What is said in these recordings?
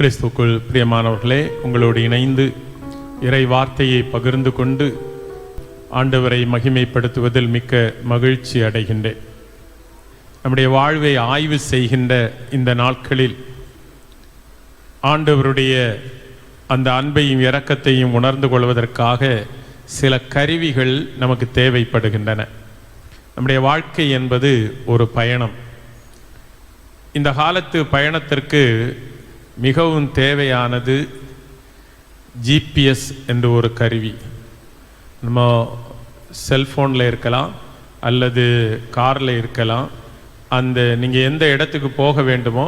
கிறிஸ்துவுக்குள் பிரியமானவர்களே, உங்களோடு இணைந்து இறை வார்த்தையை பகிர்ந்து கொண்டு ஆண்டவரை மகிமைப்படுத்துவதில் மிக்க மகிழ்ச்சி அடைகின்றேன். நம்முடைய வாழ்வை ஆய்வு செய்கின்ற இந்த நாட்களில் ஆண்டவருடைய அந்த அன்பையும் இரக்கத்தையும் உணர்ந்து கொள்வதற்காக சில கருவிகள் நமக்கு தேவைப்படுகின்றன. நம்முடைய வாழ்க்கை என்பது ஒரு பயணம். இந்த காலத்து பயணத்திற்கு மிகவும் தேவையானது ஜிபிஎஸ் என்ற ஒரு கருவி. நம்ம செல்ஃபோனில் இருக்கலாம் அல்லது காரில் இருக்கலாம். அந்த நீங்கள் எந்த இடத்துக்கு போக வேண்டுமோ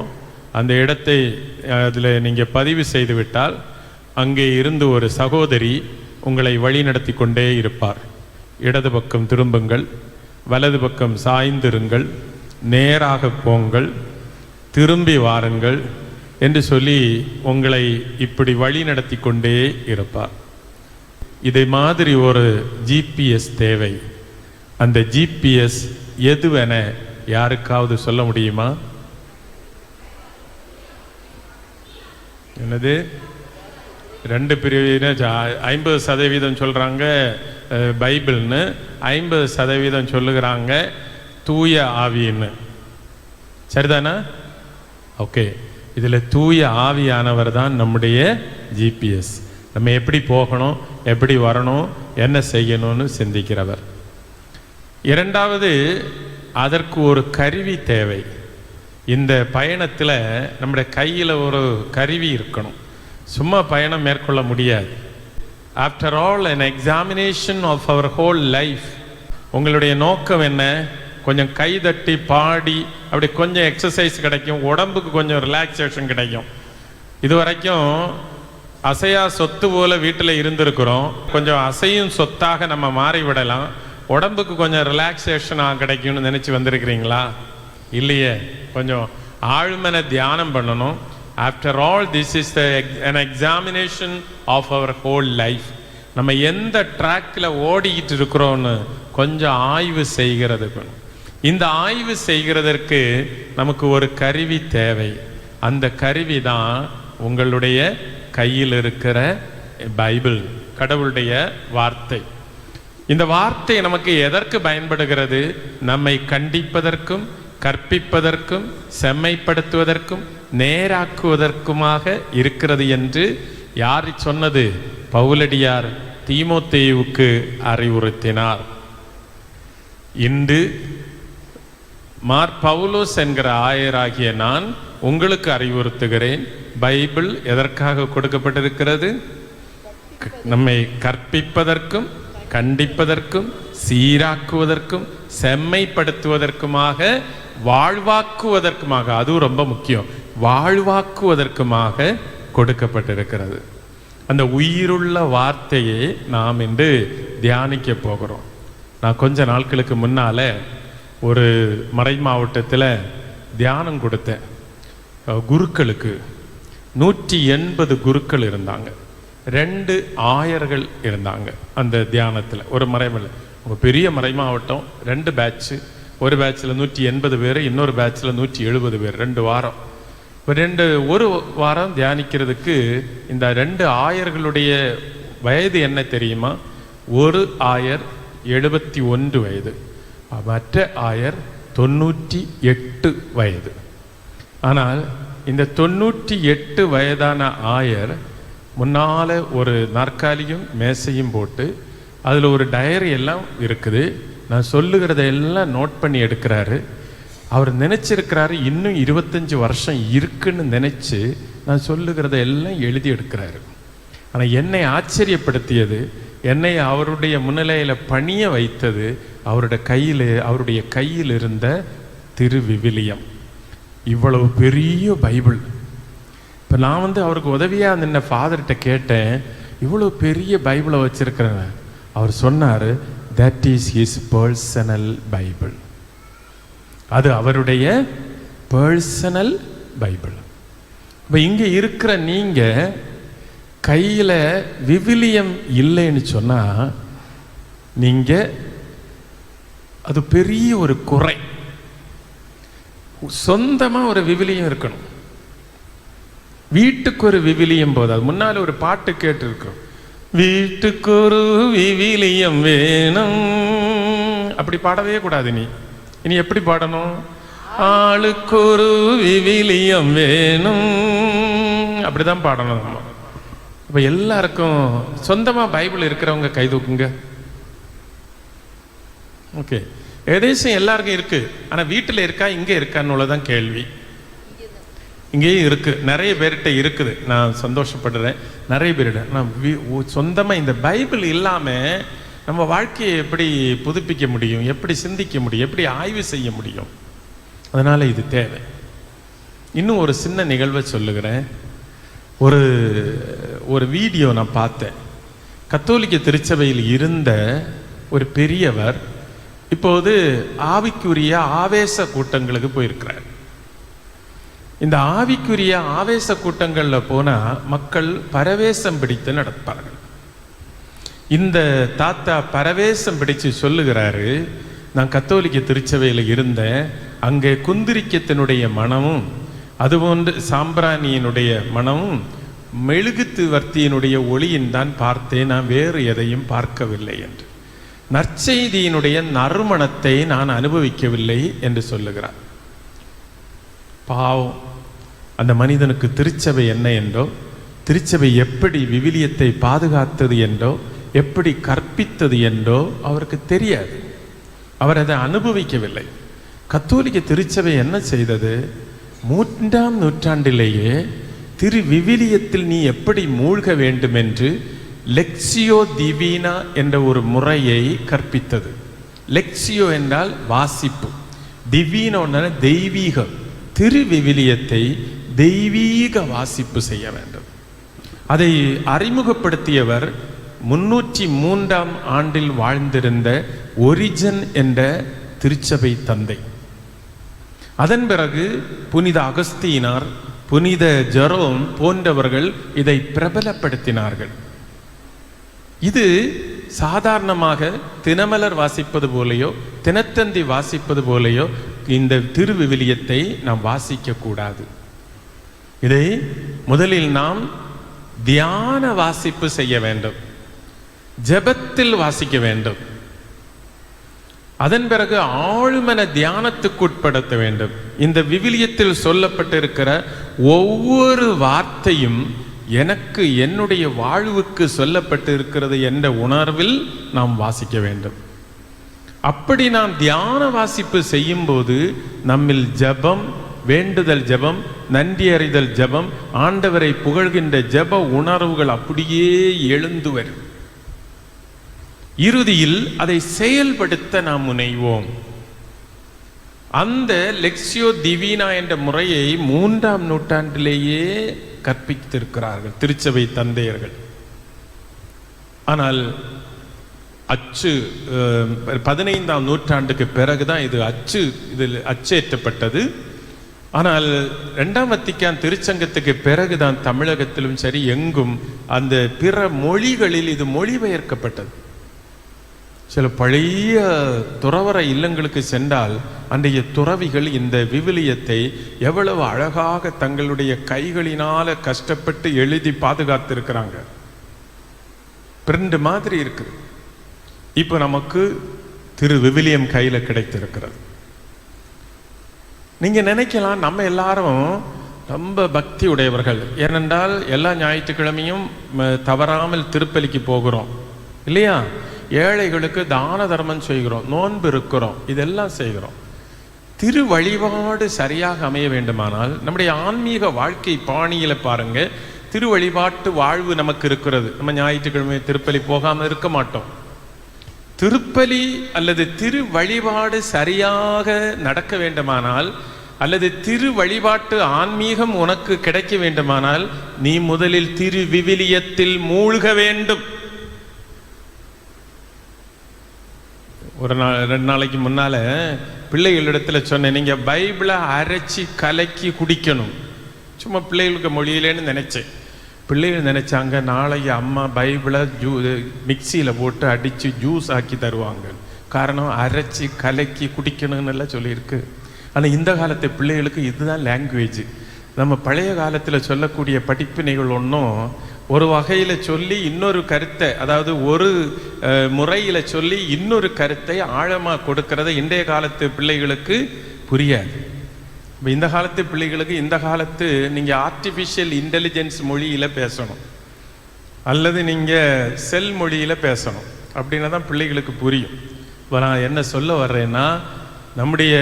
அந்த இடத்தை அதில் நீங்கள் பதிவு செய்து விட்டால் அங்கே இருந்து ஒரு சகோதரி உங்களை வழி நடத்தி கொண்டே இருப்பார். இடது பக்கம் திரும்புங்கள், வலது பக்கம் சாய்ந்திருங்கள், நேராக போங்கள், திரும்பி வாருங்கள் என்று சொல்லி உங்களை இப்படி வழி நடத்தி கொண்டே இருப்பார். இதை மாதிரி ஒரு ஜிபிஎஸ் தேவை. அந்த ஜிபிஎஸ் எதுவென யாருக்காவது சொல்ல முடியுமா? என்னது? 2 பிரிவினர் 50% சொல்கிறாங்க பைபிள்னு, 50% சொல்லுகிறாங்க தூய ஆவின்னு. சரிதானா? ஓகே. இதில் தூய ஆவியானவர் தான் நம்முடைய ஜிபிஎஸ். நம்ம எப்படி போகணும், எப்படி வரணும், என்ன செய்யணும்னு சிந்திக்கிறவர். இரண்டாவது, அதற்கு ஒரு கருவி தேவை. இந்த பயணத்தில் நம்முடைய கையில் ஒரு கருவி இருக்கணும். சும்மா பயணம் மேற்கொள்ள முடியாது. After all an examination of our whole life. உங்களுடைய நோக்கம் என்ன? கொஞ்சம் கைதட்டி பாடி அப்படி கொஞ்சம் எக்ஸசைஸ் கிடைக்கும், உடம்புக்கு கொஞ்சம் ரிலாக்ஸேஷன் கிடைக்கும். இது வரைக்கும் அசையா சொத்து போல வீட்டில் இருந்திருக்கிறோம். கொஞ்சம் அசையும் சொத்தாக நம்ம மாறிவிடலாம், உடம்புக்கு கொஞ்சம் ரிலாக்ஸேஷனாக கிடைக்கும்னு நினச்சி வந்திருக்கிறீங்களா? இல்லையே. கொஞ்சம் ஆழ்மன தியானம் பண்ணணும். After all this is an examination of our whole life. நம்ம எந்த ட்ராக்கில் ஓடிக்கிட்டு இருக்கிறோன்னு கொஞ்சம் ஆய்வு செய்கிறதுக்கு. இந்த ஆய்வு செய்கிறதற்கு நமக்கு ஒரு கருவி தேவை. அந்த கருவி தான் உங்களுடைய கையில் இருக்கிற பைபிள், கடவுளுடைய வார்த்தை. இந்த வார்த்தை நமக்கு எதற்கு பயன்படுகிறது? நம்மை கண்டிப்பதற்கும், கற்பிப்பதற்கும், செம்மைப்படுத்துவதற்கும், நேராக்குவதற்குமாக இருக்கிறது என்று யார் சொன்னது? பவுலடியார் தீமோத்தேயுவுக்கு அறிவுறுத்தினார். இன்று பவுலோஸ் என்கிற ஆயராகிய நான் உங்களுக்கு அறிவுறுத்துகிறேன். பைபிள் எதற்காக கொடுக்கப்பட்டிருக்கிறது? நம்மை கற்பிப்பதற்கும், கண்டிப்பதற்கும், சீராக்குவதற்கும், செம்மைப்படுத்துவதற்குமாக, வாழ்வாக்குவதற்குமாக, அதுவும் ரொம்ப முக்கியம், வாழ்வாக்குவதற்குமாக கொடுக்கப்பட்டிருக்கிறது. அந்த உயிருள்ள வார்த்தையை நாம் இன்று தியானிக்க போகிறோம். நான் கொஞ்ச நாட்களுக்கு முன்னால் ஒரு மறை மாவட்டத்தில் தியானம் கொடுத்தேன். குருக்களுக்கு 180 குருக்கள் இருந்தாங்க, 2 ஆயர்கள் இருந்தாங்க அந்த தியானத்தில். ஒரு மறைமலை, ஒரு பெரிய மறை மாவட்டம், 2 பேட்ச்சு. ஒரு பேட்சில் 180 பேர், இன்னொரு பேட்சில் 170 பேர். 2 வாரம். ஒரு வாரம் தியானிக்கிறதுக்கு இந்த 2 ஆயர்களுடைய வயது என்ன தெரியுமா? ஒரு ஆயர் 71 வயது, மற்ற ஆயர் 98 வயது. ஆனால் இந்த 98 வயதான ஆயர் முன்னால் ஒரு நாற்காலியும் மேசையும் போட்டு அதில் ஒரு டைரி எல்லாம் இருக்குது. நான் சொல்லுகிறத எல்லாம் நோட் பண்ணி எடுக்கிறாரு. அவர் நினச்சிருக்கிறாரு இன்னும் 25 வருஷம் இருக்குன்னு நினச்சி நான் சொல்லுகிறத எல்லாம் எழுதி எடுக்கிறாரு. ஆனால் என்னை ஆச்சரியப்படுத்தியது, என்னை அவருடைய முன்னிலையில் பணிய வைத்தது அவருடைய கையில் இருந்த திருவிவிலியம். இவ்வளவு பெரிய பைபிள். இப்போ நான் அவருக்கு உதவியாக நின்ன ஃபாதர்கிட்ட கேட்டேன், இவ்வளோ பெரிய பைபிளை வச்சிருக்கிறேன். அவர் சொன்னார், that is his personal Bible. அது அவருடைய பர்சனல் பைபிள். இப்போ இங்கே இருக்கிற நீங்கள் கையில் விவிலியம் இல்லைன்னு சொன்னால் நீங்கள் அது பெரிய ஒரு குறை. சொந்தமாக ஒரு விவிலியம் இருக்கணும். வீட்டுக்கு ஒரு விவிலியம் போதாது. முன்னால ஒரு பாட்டு கேட்டு இருக்கிறோம், வீட்டுக்கு ஒரு விவிலியம் வேணும். அப்படி பாடவே கூடாது. இனி எப்படி பாடணும்? ஆளுக்கு ஒரு விவிலியம் வேணும், அப்படிதான் பாடணும் நம்ம. அப்ப எல்லாருக்கும் சொந்தமா பைபிள் இருக்கிறவங்க கை தூக்குங்க. ஓகே, ஏதேசம் எல்லாருக்கும் இருக்கு. ஆனா வீட்டுல இருக்கா இங்க இருக்கான்னு கேள்வி. இங்கேயும் இருக்கு, நிறைய பேர்கிட்ட இருக்குது. நான் சந்தோஷப்படுறேன், நிறைய பேரிட. நான் சொந்தமா இந்த பைபிள் இல்லாம நம்ம வாழ்க்கையை எப்படி புதுப்பிக்க முடியும், எப்படி சிந்திக்க முடியும், எப்படி ஆய்வு செய்ய முடியும்? அதனால இது தேவை. இன்னும் ஒரு சின்ன நிகழ்வை சொல்லுகிறேன். ஒரு வீடியோ நான் பார்த்தேன். கத்தோலிக்க திருச்சபையில் இருந்த ஒரு பெரியவர் இப்போது ஆவிக்குரிய ஆவேச கூட்டங்களுக்கு போயிருக்கிறார். இந்த ஆவிக்குரிய ஆவேச கூட்டங்களில் போனால் மக்கள் பரவேசம் பிடித்து நடப்பார்கள். இந்த தாத்தா பரவேசம் பிடிச்சு சொல்லுகிறாரு, நான் கத்தோலிக்க திருச்சபையில் இருந்தேன், அங்கே குந்திரிக்கத்தினுடைய மனமும் அதுபோன்று சாம்பிராணியினுடைய மனமும் மெழுகுத்து வர்த்தியினுடைய ஒளியின் தான் பார்த்தேன், நான் வேறு எதையும் பார்க்கவில்லை என்று. நற்செய்தியினுடைய நறுமணத்தை நான் அனுபவிக்கவில்லை என்று சொல்லுகிறார். பாவம், அந்த மனிதனுக்கு திருச்சபை என்ன என்றோ, திருச்சபை எப்படி விவிலியத்தை பாதுகாத்தது என்றோ, எப்படி கற்பித்தது என்றோ அவருக்கு தெரியாது. அவர் அதை அனுபவிக்கவில்லை. கத்தோலிக்க திருச்சபை என்ன செய்தது? 3ஆம் நூற்றாண்டிலேயே திரு விவிலியத்தில் நீ எப்படி மூழ்க வேண்டும் என்று லெக்சியோ டிவினா என்ற ஒரு முறையை கற்பித்தது. லெக்சியோ என்றால் வாசிப்பு, டிவினோ தெய்வீகம். திரு விவிலியத்தை தெய்வீக வாசிப்பு செய்ய வேண்டும். அதை அறிமுகப்படுத்தியவர் 303ஆம் ஆண்டில் வாழ்ந்திருந்த ஒரிஜன் என்ற திருச்சபை தந்தை. அதன் பிறகு புனித அகஸ்தீனார், புனித ஜெரோம் போன்றவர்கள் இதை பிரபலப்படுத்தினார்கள். இது சாதாரணமாக தினமலர் வாசிப்பது போலையோ தினத்தந்தி வாசிப்பது போலையோ இந்த திருவிவிலியத்தை நாம் வாசிக்க கூடாது. இதை முதலில் நாம் தியான வாசிப்பு செய்ய வேண்டும், ஜெபத்தில் வாசிக்க வேண்டும். அதன் பிறகு ஆழ்மன தியானத்துக்குட்படுத்த வேண்டும். இந்த விவிலியத்தில் சொல்லப்பட்டிருக்கிற ஒவ்வொரு வார்த்தையும் எனக்கு என்னுடைய வாழ்வுக்கு சொல்லப்பட்டு இருக்கிறது என்ற உணர்வில் நாம் வாசிக்க வேண்டும். அப்படி நாம் தியான வாசிப்பு செய்யும் போது நம்மில் ஜபம், வேண்டுதல் ஜபம், நன்றி அறிதல் ஜபம், ஆண்டவரை புகழ்கின்ற ஜப உணர்வுகள் அப்படியே எழுந்து வரும். இறுதியில் அதை செயல்படுத்த நாம் முனைவோம். அந்த லெக்சியோ டிவினா என்ற முறையை 3ஆம் நூற்றாண்டிலேயே கற்பித்திருக்கிறார்கள் திருச்சபை தந்தையர்கள். ஆனால் அச்சு 15ஆம் நூற்றாண்டுக்கு பிறகுதான் இதில் அச்சேற்றப்பட்டது. ஆனால் 2ஆம் வத்திக்கான் திருச்சங்கத்துக்கு பிறகுதான் தமிழகத்திலும் சரி எங்கும் அந்த பிற மொழிகளில் இது மொழிபெயர்க்கப்பட்டது. சில பழைய துறவர இல்லங்களுக்கு சென்றால் அன்றைய துறவிகள் இந்த விவிலியத்தை எவ்வளவு அழகாக தங்களுடைய கைகளினால கஷ்டப்பட்டு எழுதி பாதுகாத்திருக்கிறாங்க. பிரிண்ட் மாதிரி இருக்கு. இப்போ நமக்கு திரு விவிலியம் கையில கிடைத்திருக்கிறது. நீங்க நினைக்கலாம் நம்ம எல்லாரும் ரொம்ப பக்தி உடையவர்கள், ஏனென்றால் எல்லா ஞாயிற்றுக்கிழமையும் தவறாமல் திருப்பலிக்கு போகிறோம் இல்லையா? ஏழைகளுக்கு தான தர்மம் செய்கிறோம், நோன்பு இருக்கிறோம், இதெல்லாம் செய்கிறோம். திரு வழிபாடு சரியாக அமைய வேண்டுமானால் நம்முடைய ஆன்மீக வாழ்க்கை பாணியில பாருங்க, திரு வழிபாட்டு வாழ்வு நமக்கு இருக்கிறது. நம்ம ஞாயிற்றுக்கிழமை திருப்பலி போகாமல் இருக்க மாட்டோம். திருப்பலி அல்லது திரு வழிபாடு சரியாக நடக்க வேண்டுமானால், அல்லது திரு வழிபாட்டு ஆன்மீகம் உனக்கு கிடைக்க வேண்டுமானால், நீ முதலில் திரு விவிலியத்தில் மூழ்க வேண்டும். ஒரு நாள் 2 நாளைக்கு முன்னால பிள்ளைகளிடத்துல சொன்னேன், நீங்க பைபிளை அரைச்சி கலக்கி குடிக்கணும். சும்மா பிள்ளைகளுக்கு மொழியிலேன்னு நினைச்சேன். பிள்ளைகள் நினைச்சாங்க நாளைக்கு அம்மா பைபிளை மிக்சியில் போட்டு அடித்து ஜூஸ் ஆக்கி தருவாங்க. காரணம் அரைச்சி கலக்கி குடிக்கணும்னு எல்லாம் சொல்லியிருக்கு. ஆனால் இந்த காலத்து பிள்ளைகளுக்கு இதுதான் லாங்குவேஜ். நம்ம பழைய காலத்தில் சொல்லக்கூடிய படிப்பினைகள் ஒன்றும் ஒரு வகையில் சொல்லி இன்னொரு கருத்தை, அதாவது ஒரு முறையில் சொல்லி இன்னொரு கருத்தை ஆழமாக கொடுக்கறத இன்றைய காலத்து பிள்ளைகளுக்கு புரியாது. இப்போ இந்த காலத்து பிள்ளைகளுக்கு இந்த காலத்து நீங்கள் ஆர்டிஃபிஷியல் இன்டெலிஜென்ஸ் மொழியில் பேசணும் அல்லது நீங்கள் செல் மொழியில் பேசணும் அப்படின்னா தான் பிள்ளைகளுக்கு புரியும். இப்போ நான் என்ன சொல்ல வர்றேன்னா, நம்முடைய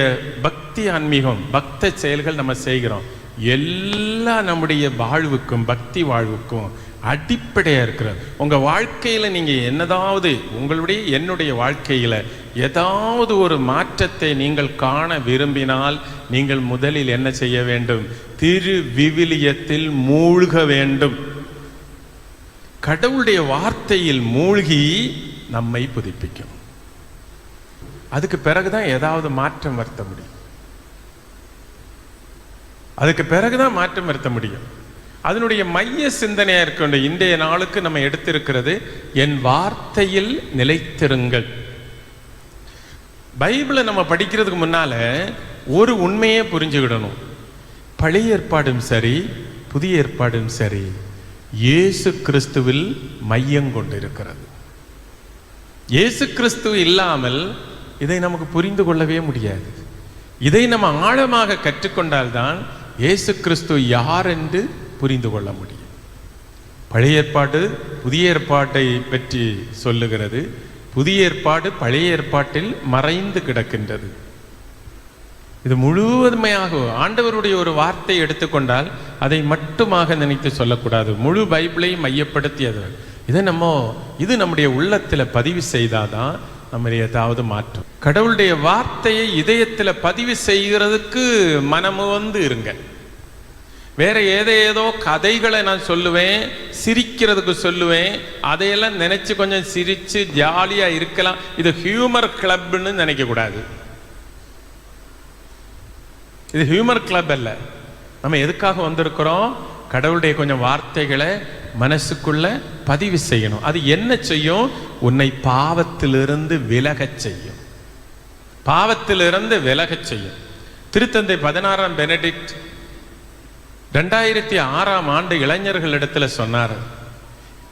பக்தி ஆன்மீகம், பக்த செயல்கள் நம்ம செய்கிறோம், எல்லாம் நம்முடைய வாழ்வுக்கும் பக்தி வாழ்வுக்கும் அடிப்படையாக இருக்கிறது. உங்கள் வாழ்க்கையில் நீங்கள் என்னதாவது, என்னுடைய வாழ்க்கையில் ஏதாவது ஒரு மாற்றத்தை நீங்கள் காண விரும்பினால் நீங்கள் முதலில் என்ன செய்ய வேண்டும்? திரு விவிலியத்தில் மூழ்க வேண்டும். கடவுளுடைய வார்த்தையில் மூழ்கி நம்மை புதுப்பிக்கும். அதுக்கு பிறகுதான் ஏதாவது மாற்றம் வருத்த முடியும். அதுக்கு பிறகுதான் மாற்றம் வருத்த முடியும். அதனுடைய மைய சிந்தனையா இருக்க இன்றைய நாளுக்கு நம்ம எடுத்திருக்கிறது, என் வார்த்தையில் நிலைத்திருங்கள். பைபிளை நம்ம படிக்கிறதுக்கு முன்னால ஒரு உண்மையே புரிஞ்சுக்கிடணும். பழைய ஏற்பாடும் சரி புதிய ஏற்பாடும் சரி இயேசு கிறிஸ்துவில் மையம் கொண்டிருக்கிறது. இயேசு கிறிஸ்து இல்லாமல் இதை நமக்கு புரிந்து கொள்ளவே முடியாது. இதை நம்ம ஆழமாக கற்றுக்கொண்டால்தான் இயேசு கிறிஸ்து யார் என்று புரிந்து கொள்ள முடியும். பழைய ஏற்பாடு புதிய ஏற்பாட்டை பற்றி சொல்லுகிறது. புதிய ஏற்பாடு பழைய ஏற்பாட்டில் மறைந்து கிடக்கின்றது. இது முழுவதுமையாக ஆண்டவருடைய ஒரு வார்த்தை எடுத்துக்கொண்டால் அதை மட்டுமாக நினைத்து சொல்லக்கூடாது. முழு பைபிளையும் மையப்படுத்தியது. இது நம்முடைய உள்ளத்தில் பதிவு செய்தாதான் நம்ம ஏதாவது மாற்றம். கடவுளுடைய வார்த்தையை இதயத்தில் பதிவு செய்கிறதுக்கு மனமு இருங்க. வேற ஏதோ கதைகளை நான் சொல்லுவேன், சிரிக்கிறதுக்கு சொல்லுவேன், அதையெல்லாம் நினைச்சு கொஞ்சம் சிரிச்சு ஜாலியா இருக்கலாம். இது ஹியூமர் கிளப்னு நினைக்க கூடாது. இது ஹியூமர் கிளப் அல்ல. நம்ம எதுக்காக வந்திருக்கிறோம்? கடவுளுடைய கொஞ்சம் வார்த்தைகளை மனசுக்குள்ள பதிவு செய்யணும். அது என்ன செய்யும்? உன்னை பாவத்திலிருந்து விலகச் செய்யும். பாவத்திலிருந்து விலகச் செய்யும். திருத்தந்தை 16ஆம் பெனடிக்ட் 2006ஆம் ஆண்டு இளைஞர்களிடத்துல சொன்னார்,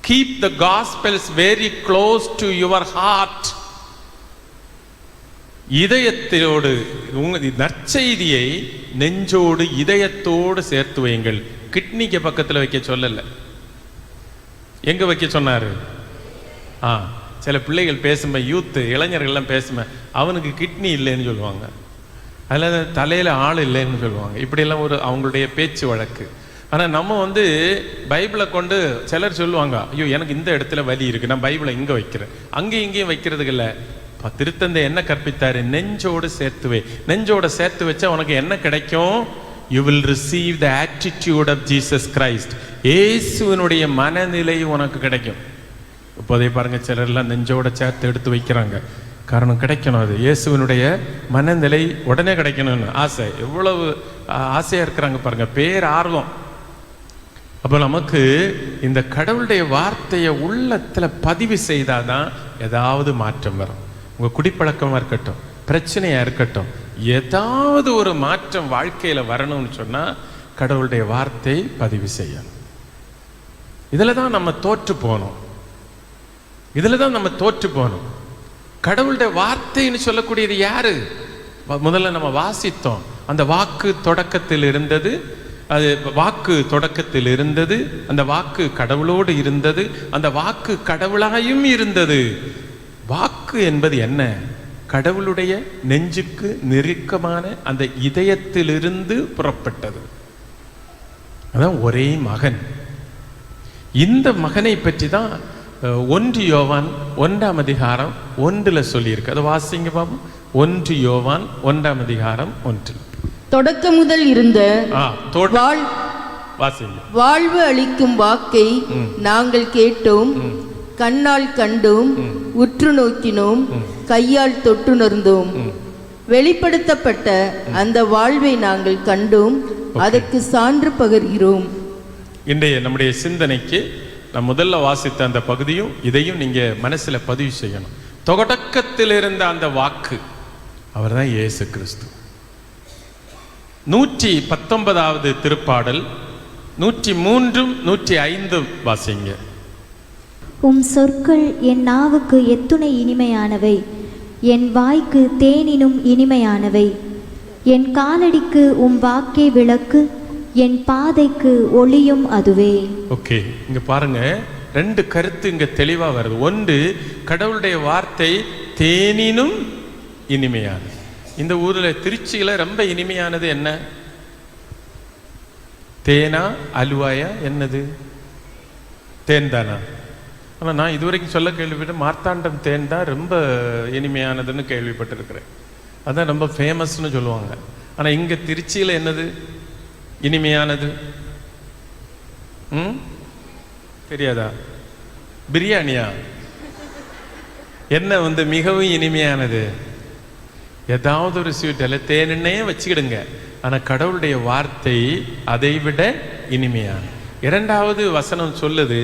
keep the gospels very close to your heart. இதயத்தோடு நற்செய்தியை நெஞ்சோடு இதயத்தோடு சேர்த்து வையுங்கள். கிட்னிக்கு பக்கத்தில் வைக்க சொல்லல. எங்க வைக்க சொன்னாரு? சில பிள்ளைகள் பேசும்போது, யூத்து இளைஞர்கள்லாம் பேசும்போது, அவனுக்கு கிட்னி இல்லைன்னு சொல்லுவாங்க, அதில் தலையில் ஆள் இல்லைன்னு சொல்லுவாங்க. இப்படியெல்லாம் அவங்களுடைய பேச்சு வழக்கு. ஆனால் நம்ம பைபிளை கொண்டு சிலர் சொல்லுவாங்க, ஐயோ எனக்கு இந்த இடத்துல வலி இருக்குது, நான் பைபிளை இங்கே வைக்கிறேன், அங்கேயும் இங்கேயும் வைக்கிறதுக்கு இல்லை. திருத்தந்தை என்ன கற்பித்தாரு? நெஞ்சோடு சேர்த்துவே. நெஞ்சோட சேர்த்து வச்சா உனக்கு என்ன கிடைக்கும்? You will receive the attitude of Jesus Christ. இயேசுவினுடைய மனநிலை உனக்கு கிடைக்கும். இப்போதை பாருங்க, சிலர்லாம் நெஞ்சோட சேர்த்து எடுத்து வைக்கிறாங்க. காரணம் கிடைக்கணும். அது இயேசுவினுடைய மனநிலை உடனே கிடைக்கணும்னு ஆசை. எவ்வளவு ஆசையா இருக்கிறாங்க பாருங்க, பேர் ஆர்வம். அப்போ நமக்கு இந்த கடவுளுடைய வார்த்தையை உள்ளத்துல பதிவு செய்தாதான் ஏதாவது மாற்றம் வரும். உங்க குடிப்பழக்கமா இருக்கட்டும், பிரச்சனையா இருக்கட்டும், ஏதாவது ஒரு மாற்றம் வாழ்க்கையில வரணும்னு சொன்னா கடவுளுடைய வார்த்தை பதிவு செய்யணும். இதுல தான் நம்ம தோற்று போனோம். கடவுளுடைய வார்த்தைன்னு சொல்லக்கூடியது யாரு? முதல்ல நம்ம வாசித்தோம். அந்த வாக்கு தொடக்கத்தில் இருந்தது. அது வாக்கு தொடக்கத்தில் இருந்தது. அந்த வாக்கு கடவுளோடு இருந்தது. அந்த வாக்கு கடவுளாயும் இருந்தது. வாக்கு என்பது என்ன? கடவுளுடைய நெஞ்சுக்கு நெருக்கமான அந்த இதயத்திலிருந்து புறப்பட்டது. அதான் ஒரே மகன். இந்த மகனை பற்றி தான் 1 யோவான் 1ஆம் அதிகாரம் 1 சொல்லியிருக்கு. அதை வாசிங்க பாப்போம். 1 யோவான் 1ஆம் அதிகாரம் 1. தொடக்க முதல் இருந்த வாழ்வு அளிக்கும் வாக்கை நாங்கள் கேட்டோம், கண்ணால் கண்டோம், உற்று நோக்கினோம், கையால் தொட்டுணர்ந்தோம். வெளிப்படுத்தப்பட்ட அந்த வாழ்வை நாங்கள் கண்டோம், அதற்கு சான்று பகர்கிறோம். இன்றைய நம்முடைய சிந்தனைக்கு நான் முதல்ல வாசித்த அந்த பகுதியும் இதையும் நீங்க மனசுல பதிவு செய்யணும். தொடக்கத்தில் இருந்த அந்த வாக்கு அவர்தான் இயேசு கிறிஸ்து. 119வது திருப்பாடல் 103 105 வாசிங்க. உம் சொற்கள் என் நாவுக்கு எத்துணை இனிமையானவை, என் வாய்க்கு தேனினும் இனிமையானவை. என் காலடிக்கு உம் வாக்கே விளக்கு, என் பாதைக்கு ஒளியும் அதுவே. ஓகே, இங்க பாருங்க, 2 கருத்து இங்க தெளிவா வருது. ஒன்று, கடவுளுடைய வார்த்தை தேனினும் இனிமையானது. இந்த ஊர்ல திருச்சியில ரொம்ப இனிமையானது என்ன? தேனா அலுவாயா? என்னது? தேன் தானா? ஆனால் நான் இதுவரைக்கும் சொல்ல கேள்விப்பட்ட மார்த்தாண்டம் தேன் தான் ரொம்ப இனிமையானதுன்னு கேள்விப்பட்டிருக்கிறேன். அதான் ரொம்ப ஃபேமஸ்ன்னு சொல்லுவாங்க. ஆனால் இங்கே திருச்சியில் என்னது இனிமையானது? தெரியாதா? பிரியாணியா? என்ன மிகவும் இனிமையானது? ஏதாவது ஒரு ஸ்வீட் அல்ல, தேனே வச்சுக்கிடுங்க. ஆனால் கடவுளுடைய வார்த்தை அதை விட இனிமையான. 2வது வசனம் சொல்லுது,